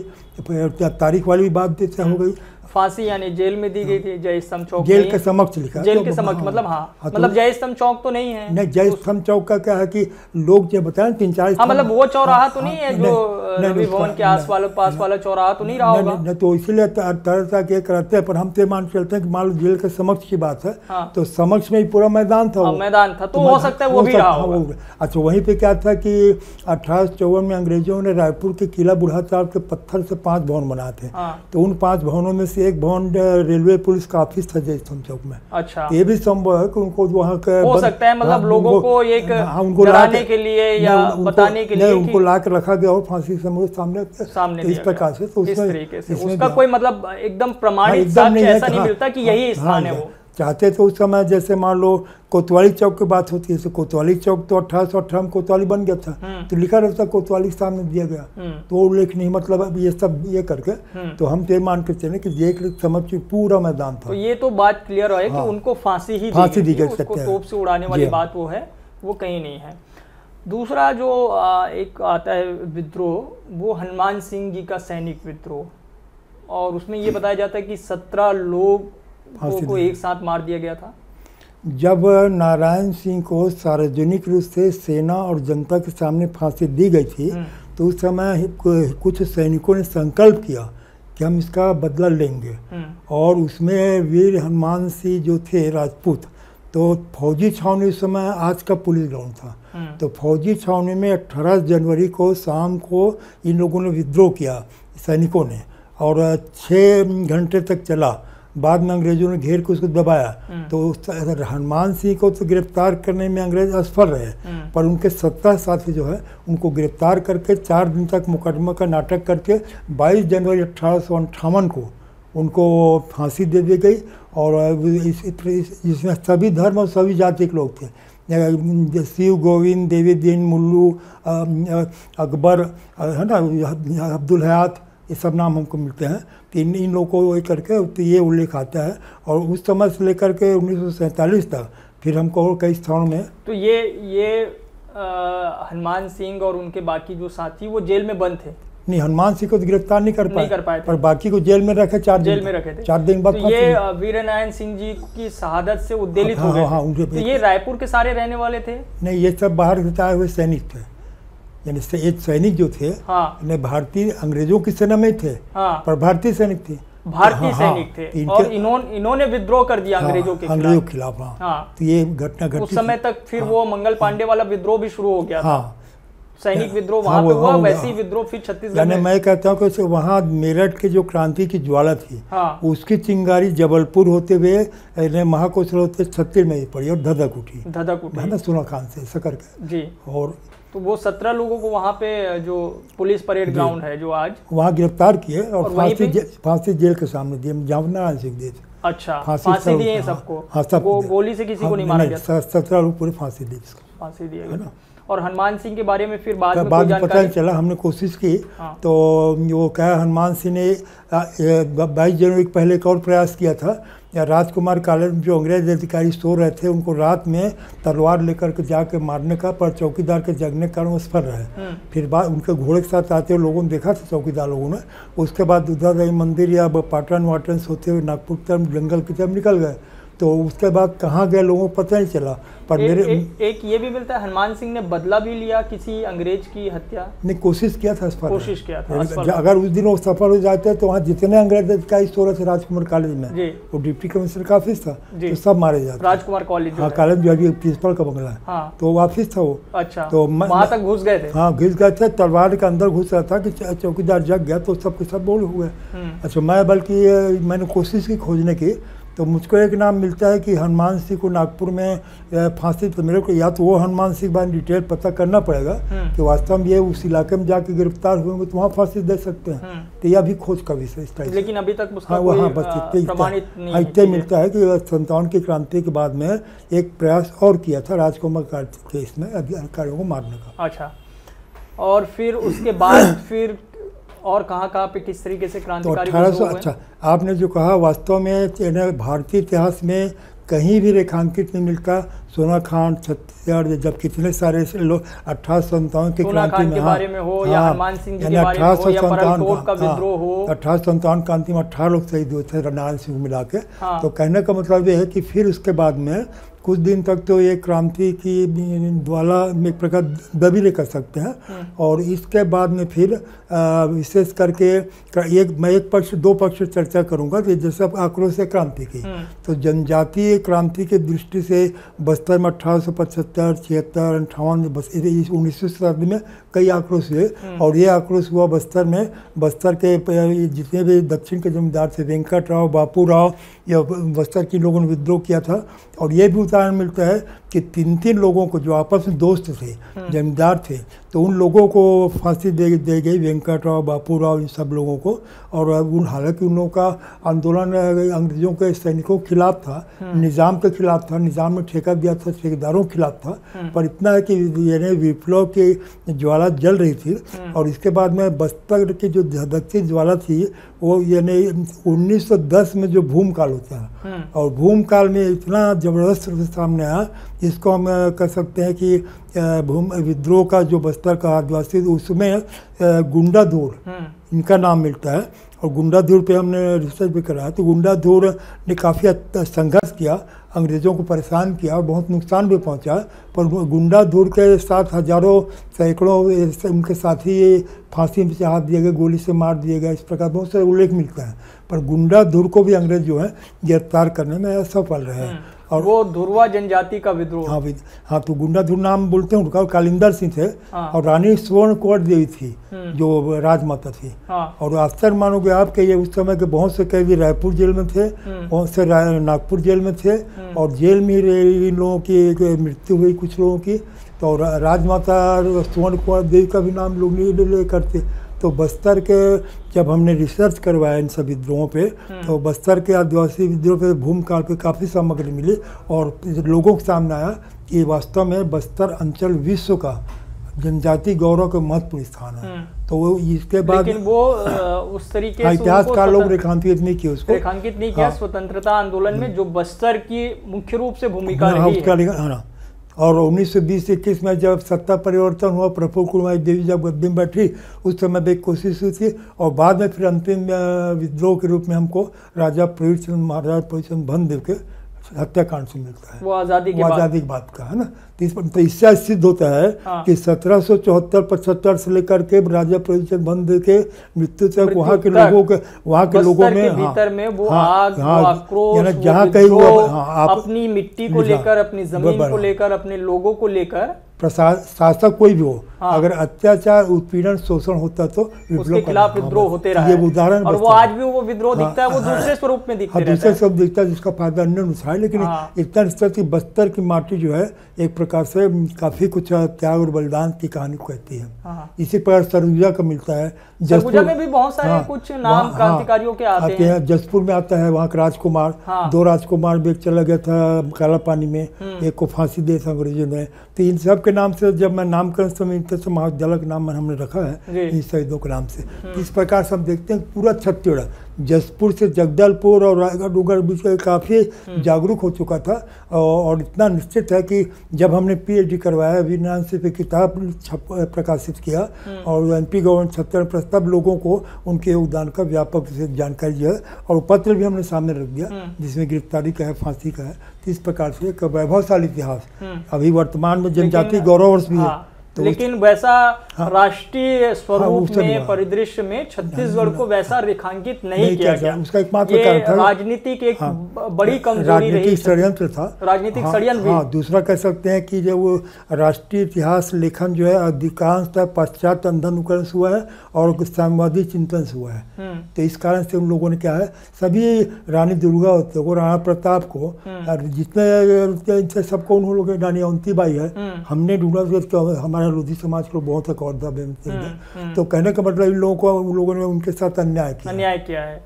Speaker 1: तारीख वाली भी बात भी तय हो गई।
Speaker 2: फांसी यानी जेल में दी गई थी, जय स्तंभ चौक,
Speaker 1: जेल के समक्ष लिखा,
Speaker 2: जेल के समक्ष, मतलब हाँ, मतलब जय स्तंभ चौक तो नहीं है।
Speaker 1: नहीं, जय स्तंभ चौक का क्या है कि लोग जो बताएं 3-4,
Speaker 2: हाँ, मतलब वो चौराहा तो नहीं है जो रवि भवन के पास वाला चौराहा तो नहीं रहा होगा।
Speaker 1: नहीं, तो इसीलिए तरह के करते हैं। पर हम तो मान चलते हैं कि मान लो जेल के समक्ष की बात है, तो समक्ष में ही पूरा मैदान था,
Speaker 2: मैदान था, तो हो सकता है वो भी रहा होगा।
Speaker 1: अच्छा, वहीं पे क्या था कि 1854 में अंग्रेजों ने रायपुर के किला बुढ़ाताल के पत्थर से 5 भवन बनाए थे। तो उन 5 भवनों में से एक भवन रेलवे पुलिस का ऑफिस था जय स्तंभ चौक में।
Speaker 2: अच्छा,
Speaker 1: ये भी संभव है कि उनको वहाँ का
Speaker 2: हो सकता है, मतलब लोगों को एक डराने के लिए या बताने के लिए
Speaker 1: उनको ला कर रखा गया और फांसी सामने इस प्रकार से। तो
Speaker 2: इस तरीके से उसका कोई मतलब एकदम प्रमाणित साक्ष्य ऐसा नहीं मिलता कि यही स्थान है। वो
Speaker 1: चाहते तो उस समय जैसे मान लो कोतवाली चौक की बात होती है, तो कोतवाली चौक तो 1818 में कोतवाली बन गया था, तो लिखा रहता कोतवाली के सामने दिया गया, तो उल्लेख नहीं। मतलब अब ये सब ये करके तो हम तो मान के चले कि जेल समझ पूरा मैदान था।
Speaker 2: तो ये तो बात क्लियर है कि उनको फांसी दी गई, उसको तोप से उड़ाने वाली बात वो है, वो कहीं नहीं है। दूसरा जो एक आता है विद्रोह, वो हनुमान सिंह जी का सैनिक विद्रोह, और उसमें ये बताया जाता है कि 17 लोग को एक साथ मार दिया गया था।
Speaker 1: जब नारायण सिंह को सार्वजनिक रूप से सेना और जनता के सामने फांसी दी गई थी तो उस समय कुछ सैनिकों ने संकल्प किया कि हम इसका बदला लेंगे, और उसमें वीर हनुमान सिंह जो थे राजपूत, तो फौजी छावनी उस समय आज का पुलिस ग्राउंड था, तो फौजी छावनी में 18 जनवरी को शाम को इन लोगों ने विद्रोह किया सैनिकों ने, और 6 घंटे तक चला। बाद में अंग्रेजों ने घेर के उसको दबाया, तो हनुमान सिंह को तो गिरफ्तार करने में अंग्रेज असफल रहे, पर उनके 17 साथी जो है उनको गिरफ्तार करके 4 दिन तक मुकदमा का नाटक करके 22 जनवरी 1858 को उनको फांसी दे दी गई। और इसमें सभी धर्म और सभी जाति के लोग थे, शिव गोविंद, देवी दीन, मुल्लू, अकबर, है ना, अब्दुल हयात, ये सब नाम हमको मिलते हैं। तो इन लोगों को करके तो ये उल्लेख आता है, और उस समय से लेकर के 1947 तक फिर हमको और कई स्थानों में।
Speaker 2: तो ये हनुमान सिंह और उनके बाकी जो साथी वो जेल में बंद थे?
Speaker 1: नहीं, हनुमान सिंह को तो गिरफ्तार नहीं कर पाए
Speaker 2: थे।
Speaker 1: पर बाकी को जेल में रखे 4 दिन
Speaker 2: में रखे थे।
Speaker 1: 4 दिन बाद
Speaker 2: तो ये वीरनारायण सिंह जी की शहादत से उद्वेलित हो गए। तो ये रायपुर के सारे रहने वाले थे?
Speaker 1: नहीं, ये सब बाहर से आए हुए सैनिक थे, यानी एक सैनिक जो थे भारतीय अंग्रेजों की सेना में थे, पर भारतीय सैनिक थे,
Speaker 2: भारतीय सैनिक थे, और इन्होंने विद्रोह कर दिया अंग्रेजों के
Speaker 1: खिलाफ। तो ये घटना घटी।
Speaker 2: उस समय तक फिर वो मंगल पांडे वाला विद्रोह भी शुरू हो गया था। सैनिक विद्रोह वहाँ पे हुआ, वैसे ही विद्रोह फिर छत्तीसगढ़ में।
Speaker 1: मैं कहता हूँ कि वहाँ मेरठ के जो क्रांति की ज्वाला थी, उसकी चिंगारी जबलपुर होते हुए महाकौशल होते छत्तीसगढ़ में पड़ी और धधक उठी है ना, सोना खान से ऐसा करके
Speaker 2: जी।
Speaker 1: और
Speaker 2: तो वो 17 लोगों को वहाँ पे जो पुलिस परेड ग्राउंड है जो आज,
Speaker 1: वहाँ गिरफ्तार किए और फांसी जेल के सामने दिए, जहाँ नारायण सिंह दिए थे।
Speaker 2: अच्छा, फांसी दिए सबको? हाँ, सबको। गोली से किसी को नहीं मारा गया?
Speaker 1: 17 लोग पूरे फांसी दी,
Speaker 2: फांसी दिया गया। और हनुमान सिंह के बारे में फिर बाद में
Speaker 1: पता नहीं चला, हमने कोशिश की। तो वो क्या, हनुमान सिंह ने 22 जनवरी पहले एक और प्रयास किया था, राजकुमार कॉलेज में जो अंग्रेज अधिकारी सो रहे थे उनको रात में तलवार लेकर के जाके मारने का, पर चौकीदार के जगने के कारण वो सफल रहे। फिर बाद उनके घोड़े के साथ आते हुए लोगों ने देखा था, चौकीदार लोगों ने। उसके बाद दुधादाई मंदिर या पाटन वाटन से होते हुए नागपुर की तरफ, जंगल की तरफ निकल गए। तो उसके बाद कहाँ गए लोगों को पता नहीं चला। पर
Speaker 2: एक ये भी मिलता है हनुमान सिंह ने बदला भी लिया किसी अंग्रेज की हत्या?
Speaker 1: नहीं, कोशिश किया था,
Speaker 2: कोशिश किया था।
Speaker 1: अगर उस दिन वो सफल हो जाते तो वहाँ जितने अंग्रेज अधिकारी सो रहे थे राजकुमार कॉलेज में, वो डिप्टी कमिश्नर का ऑफिस था, तो सब मारे जाते।
Speaker 2: राजकुमार कॉलेज?
Speaker 1: हाँ, कॉलेज जो अभी प्रिंसिपल का बंगला है, तो वो ऑफिस था वो।
Speaker 2: अच्छा, तो वहाँ तक घुस गए थे?
Speaker 1: हाँ, घुस गए थे, तलवार के अंदर घुस रहा था कि चौकीदार जग गया तो सब के सब बोल हुए। अच्छा, मैंने कोशिश की खोजने की, तो मुझको एक नाम मिलता है कि हनुमान सिंह को नागपुर में फांसी, तो मेरे को या तो वो हनुमान सिंह बारे डिटेल पता करना पड़ेगा कि वास्तव में ये उस इलाके में जाके गिरफ्तार हुए तो वहाँ फांसी दे सकते हैं। तो यह भी खोज का विषय इस टाइप।
Speaker 2: लेकिन अभी तक उसका कोई प्रमाणित नहीं
Speaker 1: इतना मिलता है कि 57 की क्रांति के बाद में एक प्रयास और किया था राजकुमार के इसमें अधिकारियों को मारने का।
Speaker 2: अच्छा, और फिर उसके बाद फिर और कहाँ पे किस तरीके से क्रांतिकारी?
Speaker 1: तो 1800, अच्छा, आपने जो कहा वास्तव में भारतीय इतिहास में कहीं भी रेखांकित नहीं मिलता। सोना खान, छत्तीसगढ़, जब कितने सारे लोग 1857 की क्रांति में,
Speaker 2: बारे में हो या हनुमान सिंह जी के बारे में हो या परलकोट का विद्रोह हो,
Speaker 1: 1857 क्रांति में 18 लोग शहीद हुए थे नारायण सिंह मिला के। तो कहने का मतलब ये है कि फिर उसके बाद में कुछ दिन तक तो ये क्रांति की ज्वाला में एक प्रकार दबी नहीं कर सकते हैं। और इसके बाद में फिर विशेष करके मैं एक पक्ष 2 पक्ष चर्चा करूंगा। तो जैसे आक्रोश है क्रांति की, तो जनजातीय क्रांति की दृष्टि से बस्तर में 1875, 76, 58 19वीं शताब्दी में कई आक्रोश हुए। और ये आक्रोश हुआ बस्तर में। बस्तर के जितने भी दक्षिण के जमींदार थे, वेंकट राव, बापू राव, या बस्तर के लोगों ने विद्रोह किया था। और ये भी उदाहरण मिलता है कि 3 लोगों को जो आपस में दोस्त थे, जमींदार थे, तो उन लोगों को फांसी दे गई, वेंकट राव, बापू राव, इन सब लोगों को। और हालांकि उन लोगों का आंदोलन अंग्रेजों के सैनिकों के खिलाफ था, निज़ाम के खिलाफ था, निज़ाम ने ठेका दिया था, ठेकेदारों के खिलाफ था। पर इतना है कि यानी विप्लव की ज्वाला जल रही थी। और इसके बाद में बस्तर की जो धधकती ज्वाला थी वो यानी 1910 में जो भूमकाल होता है, और भूमकाल में इतना ज़बरदस्त सामने आया, इसको हम कह सकते हैं कि विद्रोह का जो बस्तर का आदिवासी, उसमें गुंडा दौड़ इनका नाम मिलता है। और गुंडाधुर पे हमने रिसर्च भी कराया, तो गुंडाधुर ने काफ़ी संघर्ष किया, अंग्रेज़ों को परेशान किया और बहुत नुकसान भी पहुंचा। पर गुंडाधुर के साथ हजारों सैकड़ों उनके साथी फांसी में चढ़ा दिए गए, गोली से मार दिए गए, इस प्रकार बहुत सारे उल्लेख मिलते हैं। पर गुंडाधुर को भी अंग्रेज जो है गिरफ्तार करने में असफल रहे।
Speaker 2: और वो धुरवा जनजाति का विद्रोह।
Speaker 1: हाँ, तो गुंडाधुर नाम बोलते हैं उनका, कालिंदर सिंह थे। और रानी स्वर्ण कौर देवी थी जो राजमाता थी। और आश्चर्य मानोगे आप कि ये उस समय के बहुत से कैदी रायपुर जेल में थे, बहुत से नागपुर जेल में थे, और जेल में इन लोगों की मृत्यु हुई कुछ लोगों की। तो राजमाता स्वर्ण कौर देवी का भी नाम लोग नहीं ले करते। तो बस्तर के जब हमने रिसर्च करवाया इन सब विद्रोहों पे, तो बस्तर के आदिवासी विद्रोह पे भूमिकाल पे काफ़ी सामग्री मिली और लोगों के सामने आया कि वास्तव में बस्तर अंचल विश्व का जनजाति गौरव का महत्वपूर्ण स्थान है। तो वो इसके बाद
Speaker 2: लेकिन वो उस तरीके से
Speaker 1: इतिहासकार लोग रेखांकित नहीं किए उसको,
Speaker 2: रेखांकित नहीं किया। स्वतंत्रता आंदोलन में जो बस्तर की मुख्य रूप से भूमिका रही है।
Speaker 1: और 1920-21 में जब सत्ता परिवर्तन हुआ, प्रफुल्ल कुमारी देवी जब गद्दी में बैठी, उस समय भी एक कोशिश हुई थी। और बाद में फिर अंतिम विद्रोह के रूप में हमको राजा प्रवीरचंद महाराज प्रवीरचंद भंदेव के हत्याकांड से मिलता है,
Speaker 2: वो आज़ादी
Speaker 1: के बाद का है ना। तो इससे सिद्ध होता है कि 1774-75 से लेकर के राजा प्रवीरचंद भंदेव के मृत्यु तक वहाँ के लोगों में
Speaker 2: भीतर में वो आग, आक्रोश,
Speaker 1: जहाँ कहीं वो
Speaker 2: अपनी मिट्टी को लेकर, अपनी जमीन को लेकर, अपने लोगों को लेकर,
Speaker 1: शासक कोई भी हो, अगर अत्याचार, उत्पीड़न, शोषण होता तो
Speaker 2: उसके खिलाफ विद्रोह होते रहे।
Speaker 1: ये उदाहरण,
Speaker 2: और वो आज भी वो विद्रोह दिखता है, वो दूसरे स्वरूप में दिखता है,
Speaker 1: दूसरे स्वरूप दिखता है जिसका फायदा अन्य उठाए। लेकिन इतना निश्चित कि बस्तर की माटी जो है एक प्रकार से काफी कुछ त्याग और बलिदान की कहानी को कहती है। इसी प्रकार सरगुजा का मिलता है,
Speaker 2: सरगुजा में भी बहुत सारे कुछ नाम क्रांतिकारियों के आते हैं।
Speaker 1: जसपुर में आता है, वहाँ का राजकुमार, 2 राजकुमार भी चला गया था काला पानी में, एक को फांसी दे अंग्रेजों ने। तो इन सब के नाम से जब मैं नामकरण समय महाविद्यालय का नाम हमने रखा है इन शहीदों के नाम से। इस प्रकार से हम देखते हैं पूरा छत्तीसगढ़ जसपुर से जगदलपुर और रायगढ़ डूंगर बीच में काफ़ी जागरूक हो चुका था। और इतना निश्चित है कि जब हमने PhD करवाया, विज्ञान से पे किताब प्रकाशित किया और MP गवर्नमेंट छत्तीसगढ़ प्रस्ताव लोगों को उनके योगदान का व्यापक जानकारी जो है, और पत्र भी हमने सामने रख दिया जिसमें गिरफ्तारी का है, फांसी का है। इस प्रकार से एक वैभवशाली इतिहास अभी वर्तमान में जनजाति गौरव वर्ष भी है।
Speaker 2: तो लेकिन वैसा राष्ट्रीय स्वरूप में, परिदृश्य में छत्तीसगढ़ को वैसा रेखांकित नहीं किया गया।
Speaker 1: उसका एकमात्र कारण था
Speaker 2: राजनीतिक एक बड़ी कमजोरी रही,
Speaker 1: राजनीतिक षड्यंत्र था,
Speaker 2: राजनीतिक षड्यंत्र भी।
Speaker 1: दूसरा कह सकते हैं कि जब वो राष्ट्रीय इतिहास लेखन जो है अधिकांशतः पश्चात अंधानुकरण से हुआ है और साम्यवादी चिंतन से हुआ है। तो इस कारण से उन लोगों ने क्या है, सभी रानी दुर्गावती को, राणा प्रताप को, जितने सबको उन लोगों रानी अवंतीबाई है, हमने ढूंढा, हमारे लोधी समाज को बहुत अकौदा तो कहने का मतलब इन लोगों को, उन लोगों ने उनके साथ अन्याय किया है।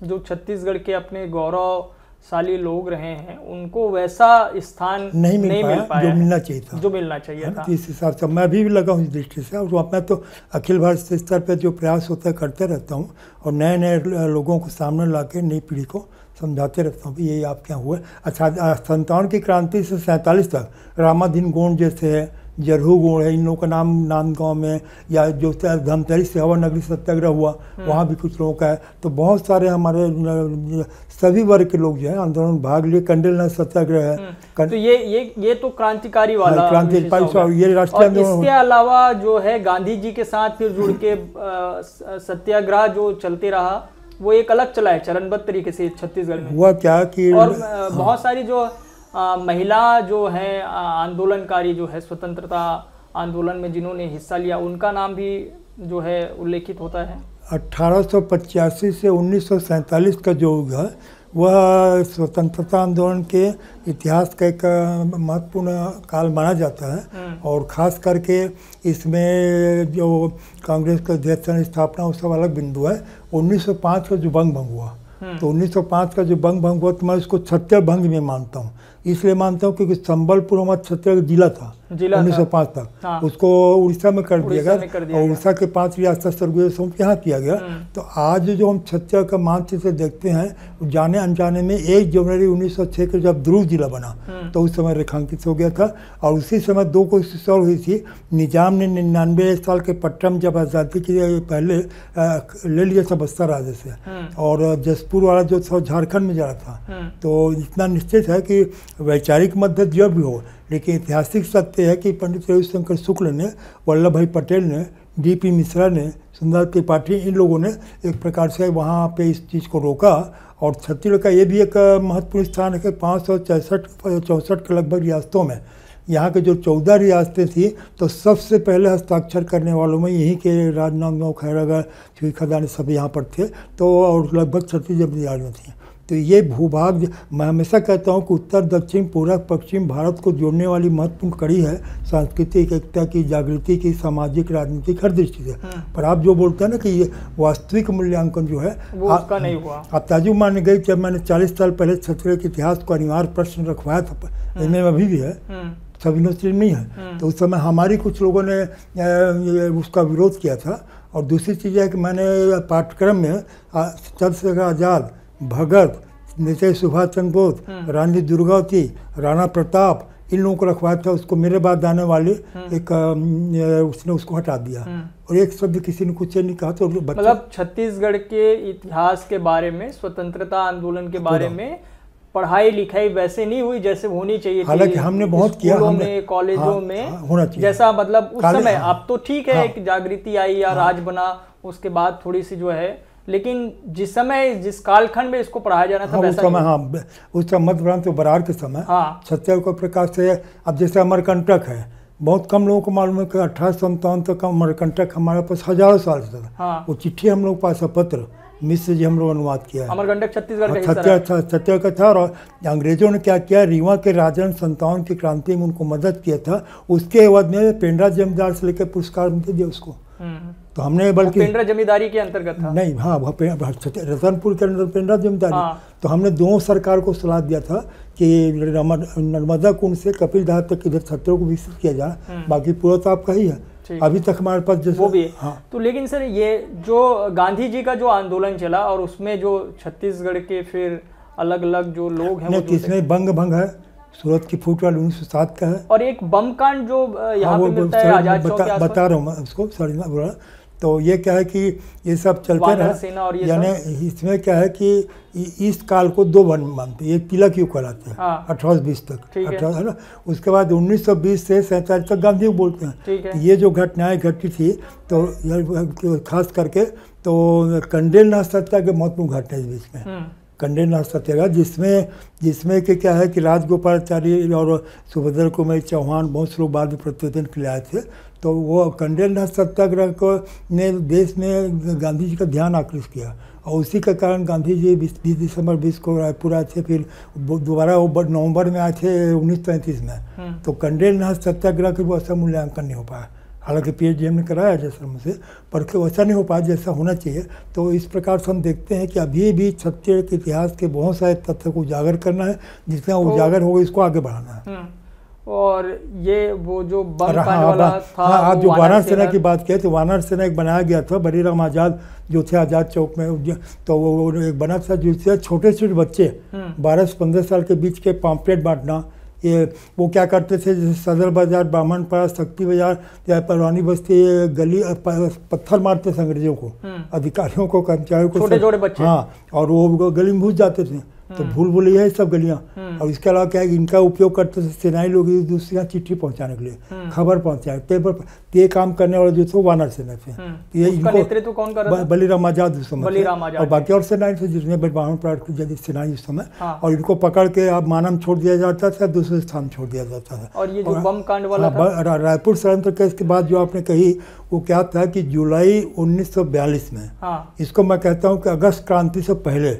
Speaker 2: जो छत्तीसगढ़ के अपने गौरवशाली लोग रहे हैं उनको वैसा स्थान नहीं मिल पाया
Speaker 1: जो मिलना चाहिए था,
Speaker 2: जो मिलना चाहिए था।
Speaker 1: इस हिसाब से मैं भी लगा हूँ इस दृष्टि से। और मैं तो अखिल भारतीय स्तर पर जो प्रयास होता है करते रहता हूँ और नए नए लोगों को सामने ला के नई पीढ़ी को समझाते रहता हूँ कि ये आप क्या हुआ। अच्छा, 57 की क्रांति से 47 तक रामाधीन गोंड जैसे है, जरहू गोड़ है, इन लोगों का नाम नांदगांव में, या जो धमतरी से हवा नगरी सत्याग्रह हुआ वहाँ भी कुछ लोगों का है। तो बहुत सारे हमारे सभी वर्ग के लोग जो है आंदोलन भाग लिए। कंडेल सत्याग्रह है।
Speaker 2: तो ये तो क्रांतिकारी वाला,
Speaker 1: क्रांतिकारी ये राष्ट्रीय आंदोलन।
Speaker 2: इसके अलावा जो है गांधी जी के साथ फिर जुड़ के सत्याग्रह जो चलते रहा, वो एक अलग चला है चरणबद्ध तरीके से छत्तीसगढ़ में।
Speaker 1: हुआ क्या कि
Speaker 2: और बहुत सारी जो महिला जो है आंदोलनकारी जो है स्वतंत्रता आंदोलन में जिन्होंने हिस्सा लिया, उनका नाम भी जो है उल्लेखित होता है।
Speaker 1: 1885 से 1947 का जो है वह स्वतंत्रता आंदोलन के इतिहास का एक महत्वपूर्ण काल माना जाता है। और ख़ास करके इसमें जो कांग्रेस का अध्यक्ष स्थापना, वो सब अलग बिंदु है। 1905 का जो बंग भंग हुआ, तो 1905 का जो बंग भंग हुआ तो मैं उसको छत्तीसगढ़ भंग में मानता हूँ। इसलिए मानता हूँ क्योंकि संबलपुर हमारा छत्तीसगढ़ जिला था 1905 तक।
Speaker 2: हाँ।
Speaker 1: उसको उड़ीसा में कर दिया गया और उड़ीसा के 5 रियासत सरगुजा सौंप यहाँ किया गया। तो आज जो हम छत्तीसगढ़ का मानचित्र देखते हैं, जाने अनजाने में 1 जनवरी 1906 को जब ध्रुव जिला बना तो उस समय रेखांकित हो गया था। और उसी समय 2 कोशिश और हुई थी। निजाम ने 99 साल के पट्टम जब आज़ादी के पहले ले लिया था बस्तर राज्य से, और जसपुर वाला जो था झारखंड में जा रहा था। तो इतना निश्चित है कि वैचारिक मदद जो भी हो, लेकिन ऐतिहासिक सत्य है कि पंडित रविशंकर शुक्ल ने, वल्लभ भाई पटेल ने, डीपी मिश्रा ने, सुंदर त्रिपाठी, इन लोगों ने एक प्रकार से वहाँ पे इस चीज़ को रोका। और छत्तीसगढ़ का ये भी एक महत्वपूर्ण स्थान है कि 564 के लगभग रियासतों में, यहाँ के जो 14 रियासतें थी, तो सबसे पहले हस्ताक्षर करने वालों में यहीं के राजनांदगांव, खैरागढ़, खदान सब यहाँ पर थे। तो और लगभग 36 जमींदारियाँ थी। तो ये भूभाग, मैं हमेशा कहता हूँ कि उत्तर दक्षिण पूरब पश्चिम भारत को जोड़ने वाली महत्वपूर्ण कड़ी है सांस्कृतिक एकता की, जागृति की, सामाजिक राजनीतिक हर दृष्टि से। पर आप जो बोलते हैं ना कि ये वास्तविक मूल्यांकन जो है
Speaker 2: वो उसका नहीं हुआ।
Speaker 1: आप ताजुब मानने गई जब मैंने 40 साल पहले छत्तीसगढ़ के इतिहास को अनिवार्य प्रश्न रखवाया था, इनमें अभी भी है, सब यूनिवर्सिटी में ही है। तो उस समय हमारी कुछ लोगों ने उसका विरोध किया था। और दूसरी चीज़ है कि मैंने पाठ्यक्रम में चंद्रशेखर आज़ाद, भगत, नेताजी सुभाष चंद्र बोस, रानी दुर्गावती, राणा प्रताप, इन लोगों को रखवाया था। उसको मेरे बाद आने वाले एक उसने उसको हटा दिया और एक शब्द किसी ने कुछ नहीं कहा। तो
Speaker 2: मतलब छत्तीसगढ़ के इतिहास के बारे में, स्वतंत्रता आंदोलन के बारे में पढ़ाई लिखाई वैसे नहीं हुई जैसे होनी चाहिए।
Speaker 1: हालांकि हमने बहुत किया, हमने
Speaker 2: कॉलेजों में
Speaker 1: होना चाहिए
Speaker 2: जैसा, मतलब उस समय अब तो ठीक है कि जागृति आई या राज बना, उसके बाद थोड़ी सी जो है, लेकिन जिस समय जिस कालखंड में इसको पढ़ाया जाना था
Speaker 1: उस समय, उस समय मध्य प्रांत बरार के समय छत्तीसगढ़ को प्रकार से, अब जैसे अमरकंटक है, बहुत कम लोगों को मालूम है कि 1857 तक अमरकंटक हमारे पास हजारों साल से था। वो चिट्ठी हम लोग पास पत्र मिश्र जी हम लोग अनुवाद किया है।
Speaker 2: अमरकंटक छत्तीसगढ़
Speaker 1: का था। और अंग्रेजों ने क्या किया, रीवा के राजन 57 की क्रांति में उनको मदद किया था। उसके एवज में पेंड्रा जमींदार से लेकर पुरस्कार मिलते दिए उसको। तो हमने बल्कि
Speaker 2: पेंड्रा जमींदारी के अंतर्गत था
Speaker 1: नहीं, हाँ रतनपुर के अंदर पेंड्रा जमींदारी। तो हमने दोनों सरकार को सलाह दिया था कि नर्मदा कुंड से कपिल दाह तक इधर छत्तीसगढ़ को विकसित किया जाए, बाकी पूरा तो आपका ही है। अभी तक हमारे पास जैसे
Speaker 2: वो भी है। हाँ। तो लेकिन सर ये जो गांधी जी का जो आंदोलन चला और उसमें जो छत्तीसगढ़ के फिर अलग अलग जो लोग हैं,
Speaker 1: किसमें बंग है, सूरत की फूट वाली 1907 का है।
Speaker 2: और एक बम कांड जो यहाँ पे मिलता है आजाद चौक के आसपास,
Speaker 1: बता रहा हूँ मैं उसको बोला। तो ये क्या है कि ये सब चलते रहे, यानी इसमें क्या है कि इस काल को 2 भाग मानते हैं। एक तिलक युग कहलाते हैं 1820 तक, 18 है ना। उसके बाद 1920 से 47 तक गांधी युग बोलते हैं। ये जो घटनाएं घटी थी, तो खास करके तो कंडेल नाथ सत्याग्रह के महत्वपूर्ण घटना इस बीच में, कंडेल नाथ सत्याग्रह, जिसमें कि क्या है कि राजगोपालाचारी और सुभद्रा कुमारी चौहान बहुत से लोग बाद में प्रतिवेदन के लिए आए थे। तो वो कंडेल नाथ सत्याग्रह को ने देश में गांधी जी का ध्यान आकृष्ट किया, और उसी के कारण गांधी जी 20 दिसंबर 20 को रायपुर आए थे, फिर दोबारा वो नवंबर में आए थे 1933 में। तो कंडेल नाथ सत्याग्रह के वो ऐसा मूल्यांकन नहीं हो पाया। हालांकि PhD हमने कराया जैसा मुझसे, पर वैसा नहीं हो पाया जैसा होना चाहिए। तो इस प्रकार से हम देखते हैं कि अभी भी छत्तीसगढ़ के इतिहास के बहुत सारे तथ्य को उजागर करना है, जितना उजागर होगा इसको आगे बढ़ाना है।
Speaker 2: और ये वो जो बम कांड वाला था,
Speaker 1: आप जो वानर सेना की बात किए, तो वानर सेना एक बनाया गया था, बलीराम आजाद जो थे आजाद चौक में, तो वो एक बना था जिससे छोटे छोटे बच्चे 12 से 15 साल के बीच के पॉम्पलेट बांटना। ये वो क्या करते थे, जैसे सदर बाजार, ब्राह्मणपाड़ा, शक्ति बाजार या परवानी बस्ती गली पत्थर मारते थे अंग्रेजों को, अधिकारियों को, कर्मचारियों को,
Speaker 2: छोटे बच्चे।
Speaker 1: हाँ, और वो गली में घुस जाते थे। तो भूल भुलैया है सब गलियाँ। और इसके अलावा क्या है कि इनका उपयोग करते थे सेनाई लोग एक दूसरे यहाँ चिट्ठी पहुँचाने के लिए, खबर पहुँचाए, पेपर पर। ये काम करने वाले जो थे वानर सेना थे।
Speaker 2: ये नेतृत्व कौन कर रहा था?
Speaker 1: बलीराम आजाद उस समय, और बाकी और सेनाई थे जिसमें ब्राह्मण सेनाई उस समय। और इनको पकड़ के अब मानम छोड़ दिया जाता था, दूसरे स्थान छोड़ दिया जाता था।
Speaker 2: और ये जो बम कांड वाला था,
Speaker 1: रायपुर षड्यंत्र केस के बाद जो आपने कही, वो क्या था कि जुलाई 1942 में, इसको मैं कहता हूँ कि अगस्त क्रांति से पहले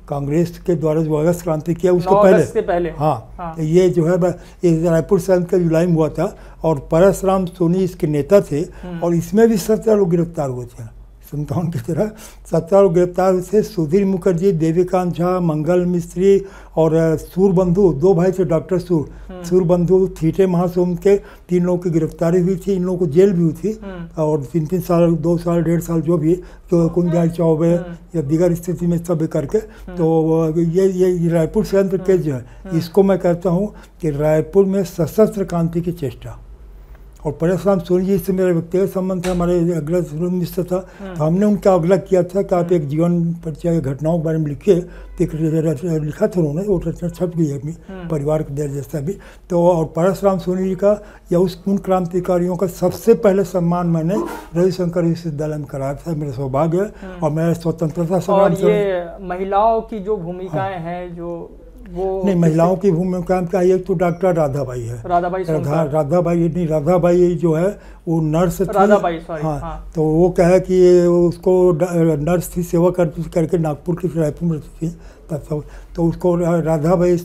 Speaker 1: कांग्रेस के द्वारा जो अगस्त क्रांति किया उसको पहले, हाँ, ये जो है रायपुर षड्यंत्र का जुलाई में हुआ था। और परशुराम सोनी इसके नेता थे, और इसमें भी 17 लोग गिरफ्तार हुए थे। 57 की तरह 17 लोग गिरफ्तार हुए थे। सुधीर मुखर्जी, देवीकांत झा, मंगल मिस्त्री और सूरबंधु, 2 भाई थे डॉक्टर सूरबंधु थीटे महासोम के, 3 लोगों की गिरफ्तारी हुई थी। इन लोगों को जेल भी हुई थी और 3-3 साल, 2 साल, 1.5 साल जो भी, तो कुंजाई चौबे या दीगर स्थिति में सब करके। तो ये रायपुर षड्यंत्र केस जो है, इसको मैं कहता हूँ कि रायपुर में सशस्त्र क्रांति की चेष्टा। और परशुराम सोनी जी से मेरा व्यक्तिगत संबंध था, हमारे अगला मिस्टर था, तो हमने उनका अगला किया था कि आप एक जीवन परिचय घटनाओं के बारे में लिखिए। तो एक लिखा था उन्होंने, वो रचना छप गई है अपनी परिवार के देर जैसा भी। तो और परशुराम सोनी जी का या उन क्रांतिकारियों का सबसे पहले सम्मान मैंने रविशंकर विश्वविद्यालय में कराया था, मेरा सौभाग्य है। और मैं स्वतंत्रता संग्राम
Speaker 2: और ये महिलाओं की जो भूमिकाएं हैं, जो वो
Speaker 1: नहीं, महिलाओं की भूमिका का एक तो डॉक्टर राधाबाई है, राधाबाई नहीं, राधाबाई जो है वो नर्स थी,
Speaker 2: राधाबाई, सॉरी,
Speaker 1: हाँ। तो वो कहे कि उसको नर्स थी, सेवा करके नागपुर की रायपुर में रहती थी तब, तो उसको राधाबाई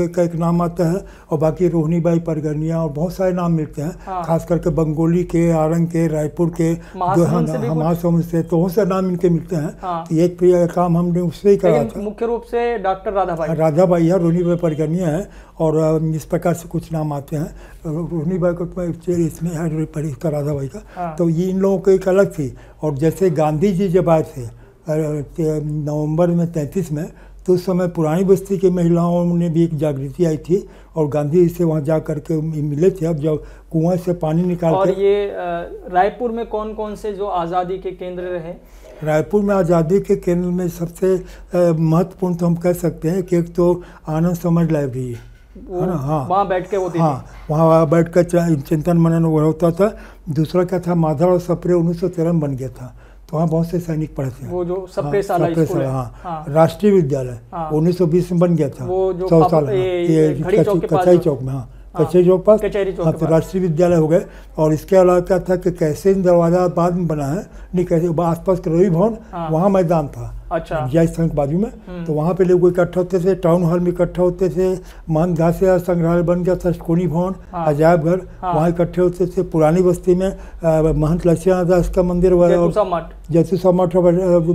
Speaker 1: का एक नाम आता है। और बाकी रोहिणीबाई परगनिया और बहुत सारे नाम मिलते हैं, खास करके बंगोली के, आरंग के, रायपुर के, महासमुंद से, तो बहुत सारे नाम इनके मिलते हैं। तो एक काम हमने उससे ही करा था।
Speaker 2: मुख्य रूप से डॉक्टर
Speaker 1: राधाबाई है, रोहिणीबाई परगनिया है, और इस प्रकार से कुछ नाम आते हैं। रोहिणीबाई को इसमें है इसका राधाबाई का, तो ये इन लोगों की एक अलग थी। और जैसे गांधी जी जब आए थे नवंबर में 33 में, तो उस समय पुरानी बस्ती की महिलाओं में भी एक जागृति आई थी और गांधी जी से वहाँ जा करके मिले थे। अब जब कुआं से पानी निकाल
Speaker 2: और ये रायपुर में कौन कौन से जो आज़ादी के केंद्र रहे?
Speaker 1: रायपुर में आज़ादी के केंद्र में सबसे महत्वपूर्ण तो हम कह सकते हैं कि एक तो आनंद समाज लाइब्रेरी है ना, हाँ,
Speaker 2: वहाँ बैठ के होती,
Speaker 1: हाँ, वहाँ बैठ कर चिंतन मनन होता था। दूसरा क्या था, माधव और सप्रे 1913 में बन गया था, तो वहाँ बहुत से सैनिक पढ़े थे।
Speaker 2: वो जो सप्रेशाला स्कूल है,
Speaker 1: हाँ, राष्ट्रीय विद्यालय 1920 में बन गया था,
Speaker 2: वो जो
Speaker 1: 100 साल, कचहरी चौक में, हाँ, कचहरी चौक पास, हाँ, तो राष्ट्रीय विद्यालय हो गए। और इसके अलावा क्या था कि कैसे दरवाजा बाद में बना है, नहीं कैसे आसपास रवि भवन, वहाँ मैदान था,
Speaker 2: अच्छा,
Speaker 1: जय संघ बाजू में, तो वहाँ पे लोग इकट्ठा होते थे, टाउन हॉल में इकट्ठा होते थे। महंत घासिया संग्रहालय बन गया था, कोनी भवन, अजायब घर, वहाँ इकट्ठे होते थे। पुरानी बस्ती में महंत लक्ष्मीनाथ दास का मंदिर, जैतूसा मठ,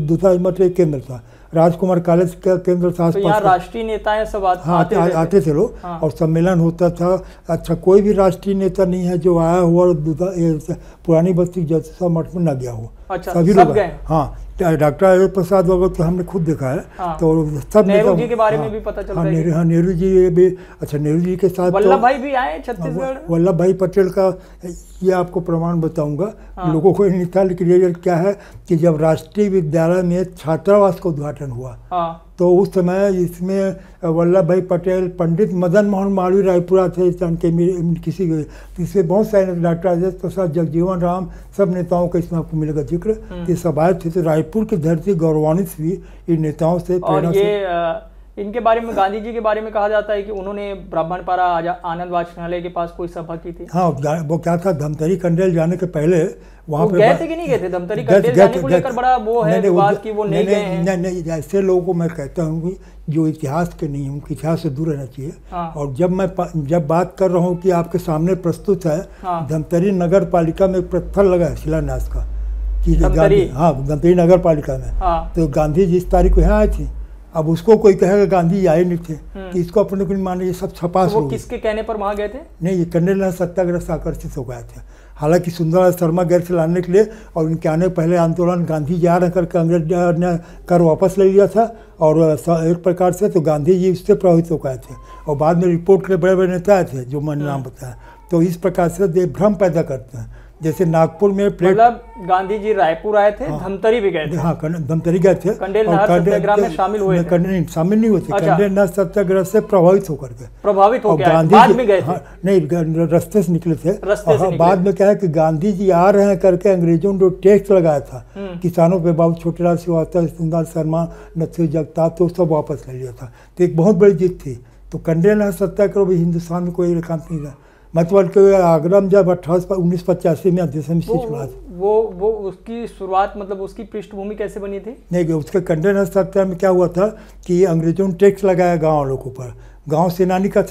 Speaker 1: दूसरा मठ एक केंद्र था, राजकुमार कॉलेज का केंद्र था।
Speaker 2: तो यहाँ राष्ट्रीय नेताएं सब
Speaker 1: आते थे लोग, और सम्मेलन होता था। अच्छा, कोई भी राष्ट्रीय नेता नहीं है जो आया हुआ और पुरानी बस्ती जैतूसा मठ में न गया हो, सभी लोग, हाँ। डॉक्टर राजेंद्र प्रसाद वगैरह तो हमने खुद देखा है, तो सब
Speaker 2: नेहरू जी के बारे में भी पता चलता है।
Speaker 1: हाँ, नेहरू जी भी, अच्छा, नेहरू जी के साथ
Speaker 2: वल्लभ भाई भी आए छत्तीसगढ़।
Speaker 1: वल्लभ भाई पटेल का ये आपको प्रमाण बताऊंगा, लोगों को नहीं था, लेकिन क्या है कि जब राष्ट्रीय विद्यालय में छात्रावास का उद्घाटन हुआ, तो उस समय इसमें वल्लभ भाई पटेल, पंडित मदन मोहन मालवीय रायपुरा थे, किसी के, इसमें बहुत सारे डॉक्टर राजेंद्र प्रसाद, जगजीवन राम, सब नेताओं का इसमें आपको मिलेगा जिक्र। ये सब आए थे, तो रायपुर की धरती गौरवान्वित हुई इन नेताओं से, प्रेरणा से।
Speaker 2: इनके बारे में, गांधी जी के बारे में कहा जाता है कि उन्होंने ब्राह्मणपारा आनंद वाचनालय के पास कोई सभा की थी।
Speaker 1: हाँ, वो क्या था, धमतरी कंडेल जाने के पहले वहाँ पे
Speaker 2: गए थे कि नहीं गए थे? धमतरी कंडेल जाने को लेकर बड़ा वो है विवाद कि वो नहीं गए हैं।
Speaker 1: नहीं, ऐसे लोगों को मैं कहता हूँ जो इतिहास के नहीं, उनके इतिहास से दूर रहना चाहिए। और जब बात कर रहा हूँ कि आपके सामने प्रस्तुत है, धमतरी नगर पालिका में एक पत्थर लगा है शिलान्यास का, कि धमतरी नगर पालिका में, तो गांधी जी इस तारीख को यहाँ आए थे। अब उसको कोई कहेगा गांधी आए नहीं थे, कि इसको अपने को नहीं माने, ये सब छपास हो।
Speaker 2: वो किसके कहने पर वहाँ गए थे?
Speaker 1: नहीं, ये कंडेल सत्याग्रह से आकर्षित हो गए थे। हालांकि सुंदरलाल शर्मा गैर से लाने के लिए, और उनके आने के पहले आंदोलन गांधी जी आ रहे करके अंग्रेज ने कर वापस ले लिया था, और एक प्रकार से तो गांधी जी उससे प्रभावित हो गए थे। और बाद में रिपोर्ट के बड़े बड़े नेता आए थे, जो मैंने नाम बताया। तो इस प्रकार से भ्रम पैदा करते हैं। जैसे नागपुर में
Speaker 2: मतलब गांधी जी रायपुर आए थे, धमतरी भी गए थे।
Speaker 1: हाँ, धमतरी गए थे,
Speaker 2: कंडेल नहर सत्याग्रह में शामिल हुए थे।
Speaker 1: शामिल नहीं हुए थे, कंडेल नहर सत्याग्रह से प्रभावित होकर के,
Speaker 2: प्रभावित हो गया, बाद में गए थे।
Speaker 1: नहीं, रास्ते से निकले थे। बाद में क्या है कि गांधी जी आ रहे हैं करके अंग्रेजों ने जो टैक्स लगाया था किसानों पे, बाबू छोटेलाल श्रीवास्तव, सुंदर शर्मा, नथु जगताप, तो सब वापस ले लिया था। तो एक बहुत बड़ी जीत थी। तो कंडेल नहर सत्याग्रह भी हिंदुस्तान में कोई एकांत नहीं रहा, मतलब कि आगरा में जब 1985 में
Speaker 2: वो उसकी शुरुआत, मतलब उसकी पृष्ठभूमि कैसे बनी थी?
Speaker 1: नहीं, उसके कंडेल नहर सत्याग्रह में क्या हुआ था कि अंग्रेजों ने टैक्स लगाया गाँव लोगों पर। गांव सेनानी का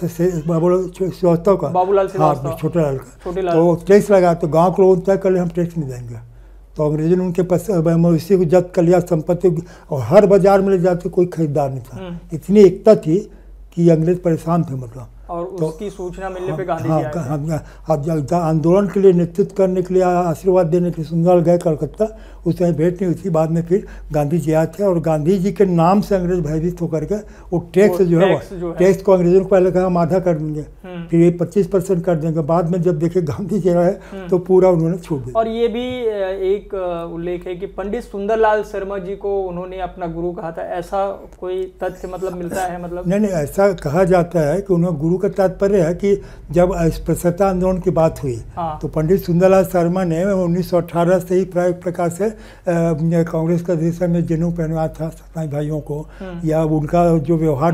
Speaker 2: बाबूलाल श्रीवास्तव,
Speaker 1: छोटेलाल का, तो टैक्स लगाया, तो गाँव के लोगों ने तय कर लिया हम टैक्स नहीं देंगे। तो अंग्रेजों ने उनके पास मवेशी को जब्त कर लिया, संपत्ति, और हर बाजार में ले जाते, कोई खरीदार नहीं था। इतनी एकता थी कि अंग्रेज परेशान थे मतलब।
Speaker 2: और
Speaker 1: तो
Speaker 2: उसकी सूचना मिलने पे गांधी जी
Speaker 1: आए। आंदोलन के लिए नेतृत्व करने के लिए, आशीर्वाद देने के लिए सुंदरलाल गए कलकत्ता। उस समय भेंट नहीं हुई थी। बाद में फिर गांधी जी आए थे और गांधी जी के नाम से अंग्रेज भयभीत होकर के वो टैक्स जो है टैक्स को अंग्रेजों को पहले कहा हम आधा कर देंगे, फिर ये 25% कर देंगे। बाद में जब देखे गांधी जी रहे तो पूरा उन्होंने छूट दिया।
Speaker 2: और ये भी एक उल्लेख है कि पंडित सुंदरलाल शर्मा जी को उन्होंने अपना गुरु कहा था, ऐसा कोई तथ्य मतलब मिलता है? मतलब
Speaker 1: नहीं, ऐसा कहा जाता है कि उन्होंने गुरु का तात्पर्य है कि जब अस्पृश्यता आंदोलन की बात हुई तो पंडित सुंदरलाल शर्मा ने 1918 से ही प्राय प्रकार से कांग्रेस का दिशा में जनेऊ पहनवाया था सताई भाइयों को, या उनका जो व्यवहार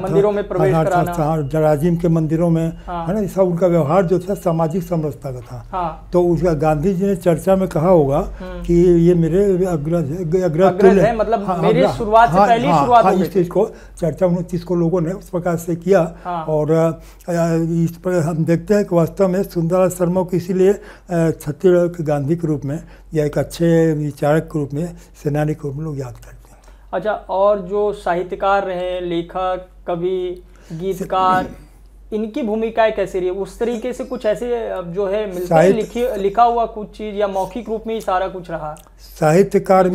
Speaker 1: था राजिम के मंदिरों में, है ना, सब उनका व्यवहार जो था सामाजिक समरसता का था। तो उसका गांधी जी ने चर्चा में कहा होगा कि ये मेरे अग्रज है, मतलब मेरी शुरुआत से पहली शुरुआत हो गई। इस चीज को चर्चा 29 को लोगों ने उस प्रकार से किया। और इस पर हम देखते हैं कि वास्तव में सुंदरलाल शर्मा को इसीलिए छत्तीसगढ़ के गांधी के रूप में या एक अच्छे विचारक के रूप में, सेनानी के रूप में लोग याद करते हैं।
Speaker 2: अच्छा, और जो साहित्यकार रहे, लेखक, कवि, गीतकार, इनकी भूमिकाएं कैसी रही? उस तरीके से कुछ ऐसे जो है मिलता है लिखा हुआ कुछ चीज या मौखिक रूप में ही सारा कुछ रहा?
Speaker 1: साहित्यकार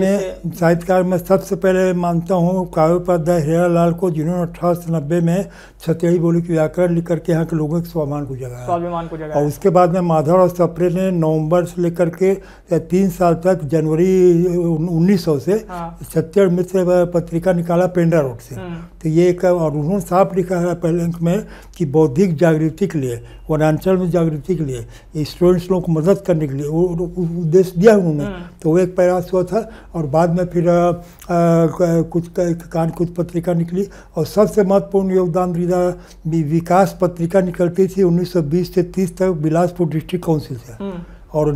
Speaker 1: में सबसे पहले मानता हूँ काव्योपाध्याय हीरालाल को, जिन्होंने 1890 में छत्तीसगढ़ी बोली की व्याकरण लिख करके यहाँ के लोगों के स्वाभिमान को जगाया। और उसके बाद में माधवराव सप्रे ने नवंबर से लेकर के 3 साल तक, जनवरी 1900 से छत्तीसगढ़ मित्र पत्रिका निकाला पेंड्रा रोड से। तो ये एक, और उन्होंने साफ लिखा है पहले अंक में कि बौद्धिक जागृति के लिए, वनांचल में जागृति के लिए, स्टूडेंट्स लोगों को मदद करने के लिए वो उद्देश्य दिया उन्होंने। तो वो एक प्रयास हुआ था। और बाद में फिर कुछ पत्रिका निकली, और सबसे महत्वपूर्ण योगदान विकास पत्रिका निकलती थी 1920 से 30 तक बिलासपुर डिस्ट्रिक्ट काउंसिल से, और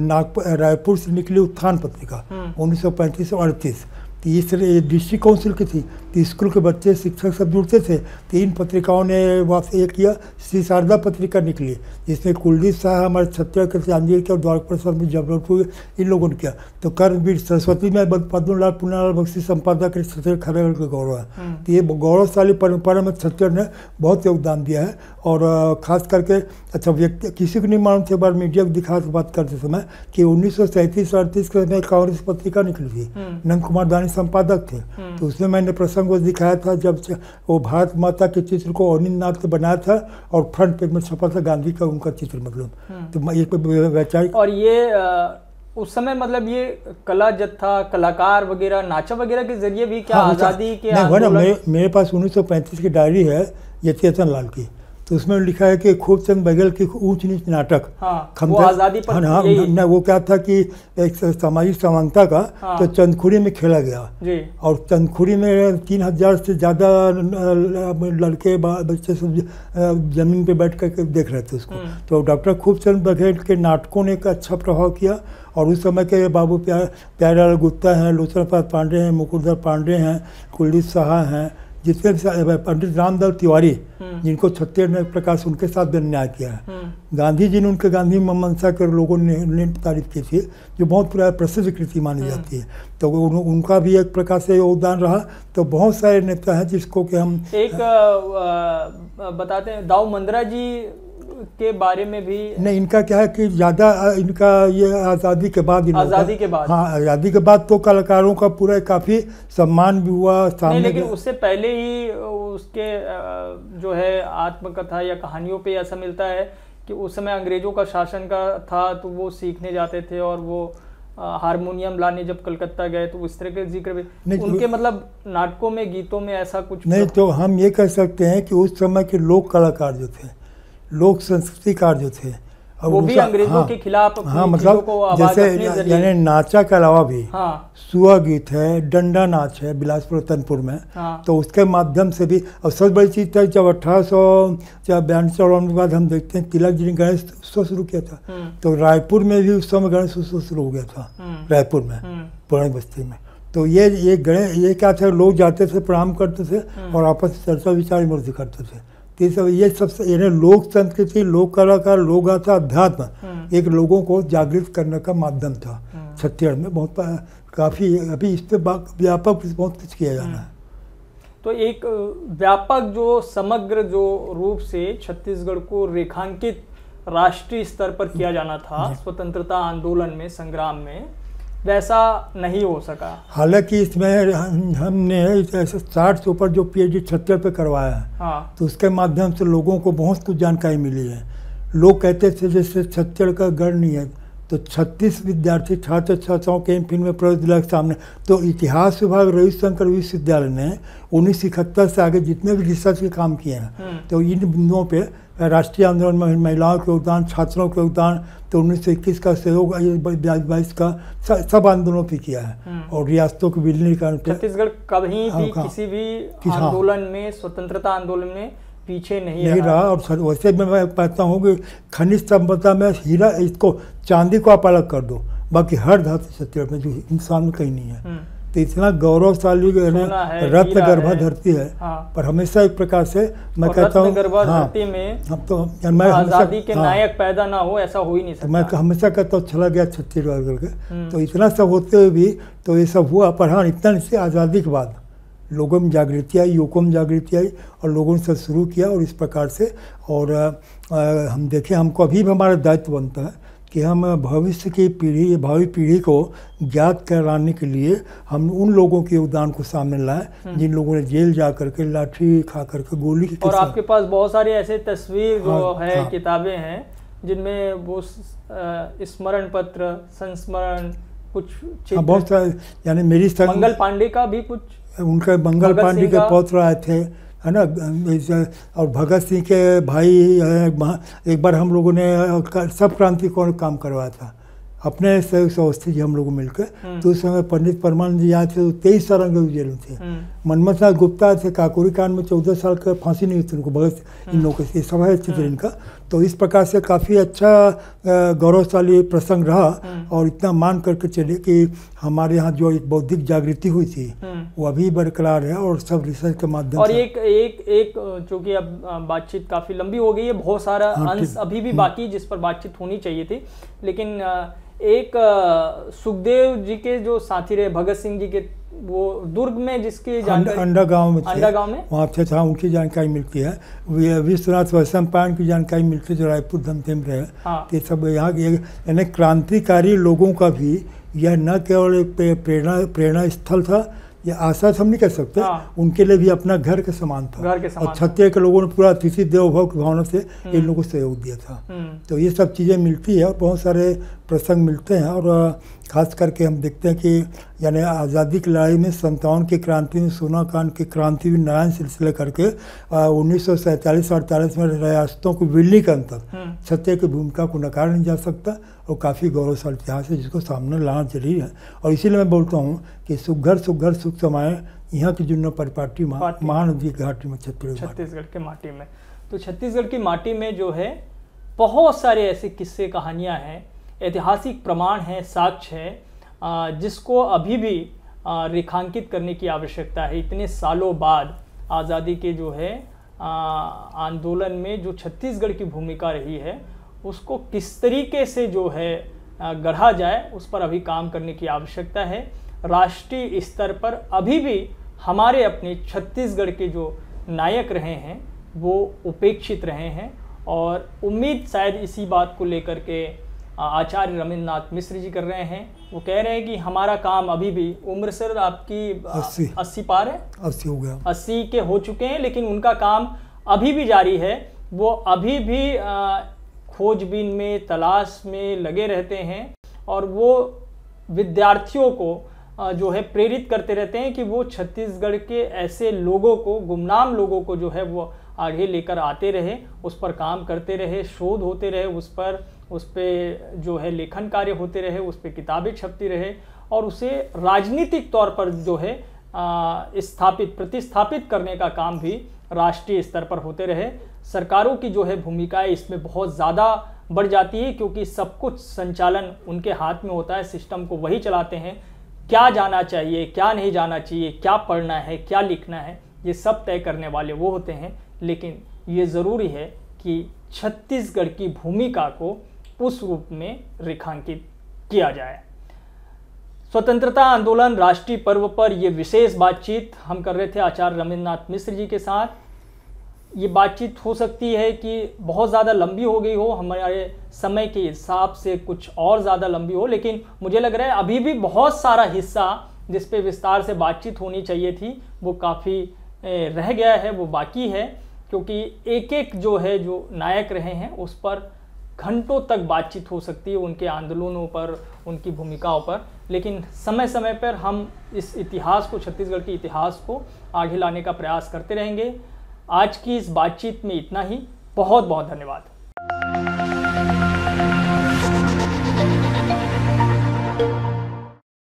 Speaker 1: रायपुर से निकली उत्थान पत्रिका 1935 से 38। तो ये डिस्ट्रिक्ट काउंसिल की थी, तो स्कूल के बच्चे, शिक्षक सब जुड़ते थे। 3 पत्रिकाओं ने वापस एक किया, श्री शारदा पत्रिका निकली, जिसमें कुलदीप शाह हमारे छत्तीसगढ़ के जांजगीर के और द्वारका प्रसाद में जबलपुर, इन लोगों ने किया। तो कर्मवीर सरस्वती में पद्मलाल पुन्नालाल बख्शी संपादक छत्तीसगढ़ खड़गड़ का गौरव है। तो ये गौरवशाली परंपरा में छत्तीसगढ़ ने बहुत योगदान दिया है। और खास करके अच्छा, व्यक्ति किसी को नहीं मालूम थे, बार मीडिया को दिखा बात करते समय कि 1937-38 के कांग्रेस पत्रिका निकली थी, नंद कुमार दानी संपादक थे। तो उसमें मैंने प्रसंग वो दिखाया था जब वो भारत माता के चित्र को अनिंदनाथ ने बनाया था और फ्रंट पेज में छपा था गांधी का उनका चित्र, मतलब। तो ये वैचारिक, और
Speaker 2: ये उस समय मतलब ये कला जत्था, कलाकार वगैरह, नाचा वगैरह के जरिए भी क्या आज़ादी के
Speaker 1: मेरे पास 1935 की डायरी है ये चेतन लाल की। तो उसमें लिखा है कि खूबचंद बघेल की ऊंच नीच नाटक,
Speaker 2: वो आज़ादी पर
Speaker 1: वो क्या था कि एक सामाजिक समानता का, तो चंदखुरी में खेला गया। और चंदखुरी में 3000 से ज़्यादा लड़के बच्चे सब जमीन पे बैठ कर देख रहे थे उसको। तो डॉक्टर खूबचंद बघेल के नाटकों ने एक अच्छा प्रभाव किया। और उस समय के बाबू प्यारेलाल गुप्ता हैं, लोचन प्रसाद पांडे हैं, मुकुंदर पांडे हैं, कुलदीप शाह हैं, जिसमें पंडित रामदल तिवारी, जिनको छत्तीसगढ़ ने प्रकाश उनके साथ भी न्याय किया है। गांधी जी ने उनके गांधी मनसा के लोगों ने तारीफ की थी, जो बहुत प्रसिद्ध कृति मानी जाती है। तो उनका भी एक प्रकार से योगदान रहा। तो बहुत सारे नेता हैं जिसको कि हम
Speaker 2: एक बताते हैं, दाऊ मंदरा जी के बारे में भी।
Speaker 1: नहीं, इनका क्या है कि ज़्यादा इनका ये आज़ादी के बाद, हाँ, आज़ादी के बाद तो कलाकारों का पूरा काफ़ी सम्मान भी हुआ सामने।
Speaker 2: लेकिन उससे पहले ही उसके जो है आत्मकथा या कहानियों पे ऐसा मिलता है कि उस समय अंग्रेजों का शासन का था, तो वो सीखने जाते थे और वो हारमोनियम लाने जब कलकत्ता गए, तो उस तरह के जिक्र भी उनके मतलब नाटकों में, गीतों में ऐसा कुछ
Speaker 1: नहीं। तो हम ये कह सकते हैं कि उस समय के लोक कलाकार जो थे, लोक संस्कृतिकार जो थे,
Speaker 2: वो भी अंग्रेजों के खिलाफ,
Speaker 1: मतलब जैसे यानी नाचा के अलावा भी सुआ गीत है, डंडा नाच है बिलासपुर रतनपुर में। तो उसके माध्यम से भी, और सबसे बड़ी चीज़ था जब 1892 के बाद हम देखते हैं तिलक जी ने गणेश उत्सव शुरू किया था। तो रायपुर में भी उस समय गणेश उत्सव शुरू हो गया था, रायपुर में, पुरानी बस्ती में। तो ये क्या था, लोग जाते थे, प्रणाम करते थे और आपस में चर्चा विचार विमर्श करते थे। ये सबसे लोक संस्कृति, लोक कलाकार, लोक गाथा, अध्यात्म एक लोगों को जागृत करने का माध्यम था। छत्तीसगढ़ में बहुत काफ़ी अभी इस पर व्यापक बहुत कुछ किया जाना है।
Speaker 2: तो एक व्यापक जो समग्र जो रूप से छत्तीसगढ़ को रेखांकित राष्ट्रीय स्तर पर किया जाना था स्वतंत्रता आंदोलन में, संग्राम में, वैसा नहीं हो सका।
Speaker 1: हालांकि इसमें हमने ऐसे 60 से ऊपर जो PhD छत्तीसगढ़ पे करवाया है,
Speaker 2: हाँ।
Speaker 1: तो उसके माध्यम से लोगों को बहुत कुछ जानकारी मिली है। लोग कहते थे जैसे छत्तीसगढ़ का गढ़ नहीं है, तो 36 विद्यार्थी छात्र छात्राओं के एमफिल में प्रवेश दिला के सामने, तो इतिहास विभाग रविशंकर विश्वविद्यालय ने 1971 से आगे जितने भी रिसर्च के काम किए हैं, तो इन बिंदुओं पे राष्ट्रीय आंदोलन में महिलाओं के योगदान, छात्रों के योगदान, तो 1921 का सहयोग, 22 का, सब आंदोलनों पे किया है। और रियासतों के विलीनीकरण पे
Speaker 2: छत्तीसगढ़ कभी भी किसी भी आंदोलन में, स्वतंत्रता आंदोलन में पीछे नहीं
Speaker 1: रहा। और वैसे में मैं कहता हूँ कि खनिज संपदा में हीरा, इसको चांदी को आप अलग कर दो, बाकी हर धातु छत्तीसगढ़ में जो इंसान में कहीं नहीं है। तो इतना गौरवशाली रत्न गर्भा धरती है। हाँ। पर हमेशा एक प्रकार से मैं कहता हूँ
Speaker 2: धरती में हम तो आजादी के नायक पैदा ना हो, ऐसा हो ही नहीं सकता।
Speaker 1: मैं हमेशा कहता हूँ चला गया छत्तीसगढ़ के, तो इतना सब होते हुए भी तो ये सब हुआ। पर हाँ, इतना से आज़ादी के बाद लोगों में जागृति आई, युवकों में जागृति आई, और लोगों ने सब शुरू किया। और इस प्रकार से और हम देखें, हमको अभी भी हमारा दायित्व बनता है कि हम भविष्य की पीढ़ी, भावी पीढ़ी को ज्ञात कराने के लिए हम उन लोगों के योगदान को सामने लाएं जिन लोगों ने जेल जा करके, लाठी खा करके, गोली की।
Speaker 2: और आपके पास बहुत सारी ऐसे तस्वीर जो है, किताबें हैं जिनमें वो स्मरण पत्र, संस्मरण, कुछ
Speaker 1: बहुत सारे, यानी मेरी
Speaker 2: मंगल पांडे का भी कुछ,
Speaker 1: उनके मंगल पांडे के पौत्र आए थे, है ना। और भगत सिंह के भाई, एक बार हम लोगों ने सब क्रांतिकारियों ने काम करवाया था अपने सहयोग अवस्थी जी, हम लोग मिलकर। तो उस समय पंडित परमानंद जी आए थे, तो 23 साल अंग्रेज जेल में थे। मनमथ नाथ गुप्ता थे, काकोरी कांड में 14 साल का फांसी नहीं हुई थी उनको, भगत इन लोगों के सब है चित्र इनका। तो इस प्रकार से काफ़ी अच्छा गौरवशाली प्रसंग रहा। और इतना मान करके चले कि हमारे यहाँ जो एक बौद्धिक जागृति हुई थी वो अभी बरकरार है, और सब रिसर्च के माध्यम
Speaker 2: और एक चूँकि अब बातचीत काफ़ी लंबी हो गई है, बहुत सारा अंश अभी भी बाकी जिस पर बातचीत होनी चाहिए थी। लेकिन एक सुखदेव जी के जो साथी रहे, भगत सिंह जी के, वो दुर्ग में जिसकी जानकारी,
Speaker 1: अंडा गांव में
Speaker 2: वहाँ
Speaker 1: थे, उनकी जानकारी मिलती है। विश्वनाथ वैशंपायन की जानकारी मिलती है जो रायपुर धमतेम रहे। हाँ। तो सब यहाँ यानी क्रांतिकारी लोगों का भी यह न केवल प्रेरणा स्थल था, ये आशा हम नहीं कह सकते। हाँ। उनके लिए भी अपना घर के समान था। और छत्तीसगढ़ के लोगों ने पूरा अतिथि देवो भव की भावना से इन लोगों को सहयोग दिया था। तो ये सब चीज़ें मिलती है, और बहुत सारे प्रसंग मिलते हैं। और ख़ास करके हम देखते हैं कि यानी आज़ादी की लड़ाई में 57 की क्रांति में, सोना कांड की क्रांति में, नारायण सिलसिले करके 1947-48 में रियासतों को विलीनीकरण तक छत्तीसगढ़ की भूमिका को नकारा नहीं जा सकता। और काफ़ी गौरवशाली इतिहास है जिसको सामने लाना जरूरी है। और इसीलिए मैं बोलता हूँ कि सुघर सुख समाये यहाँ की जुन्ना परिपाटी महानदी घाटी में,
Speaker 2: छत्तीसगढ़ के माटी में। तो छत्तीसगढ़ की माटी में जो है बहुत सारे ऐसे किस्से, कहानियाँ हैं, ऐतिहासिक प्रमाण हैं, साक्ष्य है, जिसको अभी भी रेखांकित करने की आवश्यकता है। इतने सालों बाद आज़ादी के जो है आंदोलन में जो छत्तीसगढ़ की भूमिका रही है, उसको किस तरीके से जो है गढ़ा जाए, उस पर अभी काम करने की आवश्यकता है। राष्ट्रीय स्तर पर अभी भी हमारे अपने छत्तीसगढ़ के जो नायक रहे हैं वो उपेक्षित रहे हैं। और उम्मीद शायद इसी बात को लेकर के आचार्य रविन्द्रनाथ मिश्र जी कर रहे हैं। वो कह रहे हैं कि हमारा काम अभी भी, उम्र सर आपकी 80 पार है,
Speaker 1: 80 हो गया,
Speaker 2: 80 के हो चुके हैं, लेकिन उनका काम अभी भी जारी है। वो अभी भी खोजबीन में, तलाश में लगे रहते हैं, और वो विद्यार्थियों को जो है प्रेरित करते रहते हैं कि वो छत्तीसगढ़ के ऐसे लोगों को, गुमनाम लोगों को जो है वो आगे लेकर आते रहे, उस पर काम करते रहे, शोध होते रहे, उस पर जो है लेखन कार्य होते रहे, उस पर किताबें छपती रहे, और उसे राजनीतिक तौर पर जो है प्रतिस्थापित करने का काम भी राष्ट्रीय स्तर पर होते रहे। सरकारों की जो है भूमिका इसमें बहुत ज़्यादा बढ़ जाती है, क्योंकि सब कुछ संचालन उनके हाथ में होता है, सिस्टम को वही चलाते हैं। क्या जाना चाहिए, क्या नहीं जाना चाहिए, क्या पढ़ना है, क्या लिखना है, ये सब तय करने वाले वो होते हैं। लेकिन ये ज़रूरी है कि छत्तीसगढ़ की भूमिका को उस रूप में रेखांकित किया जाए। स्वतंत्रता आंदोलन राष्ट्रीय पर्व पर यह विशेष बातचीत हम कर रहे थे आचार्य रविन्द्रनाथ मिश्र जी के साथ। ये बातचीत हो सकती है कि बहुत ज़्यादा लंबी हो गई हो, हमारे समय के हिसाब से कुछ और ज़्यादा लंबी हो, लेकिन मुझे लग रहा है अभी भी बहुत सारा हिस्सा जिस पे विस्तार से बातचीत होनी चाहिए थी वो काफ़ी रह गया है, वो बाकी है, क्योंकि एक एक जो है जो नायक रहे हैं उस पर घंटों तक बातचीत हो सकती है, उनके आंदोलनों पर, उनकी भूमिकाओं पर। लेकिन समय समय पर हम इस इतिहास को, छत्तीसगढ़ के इतिहास को आगे लाने का प्रयास करते रहेंगे। आज की इस बातचीत में इतना ही। बहुत बहुत धन्यवाद।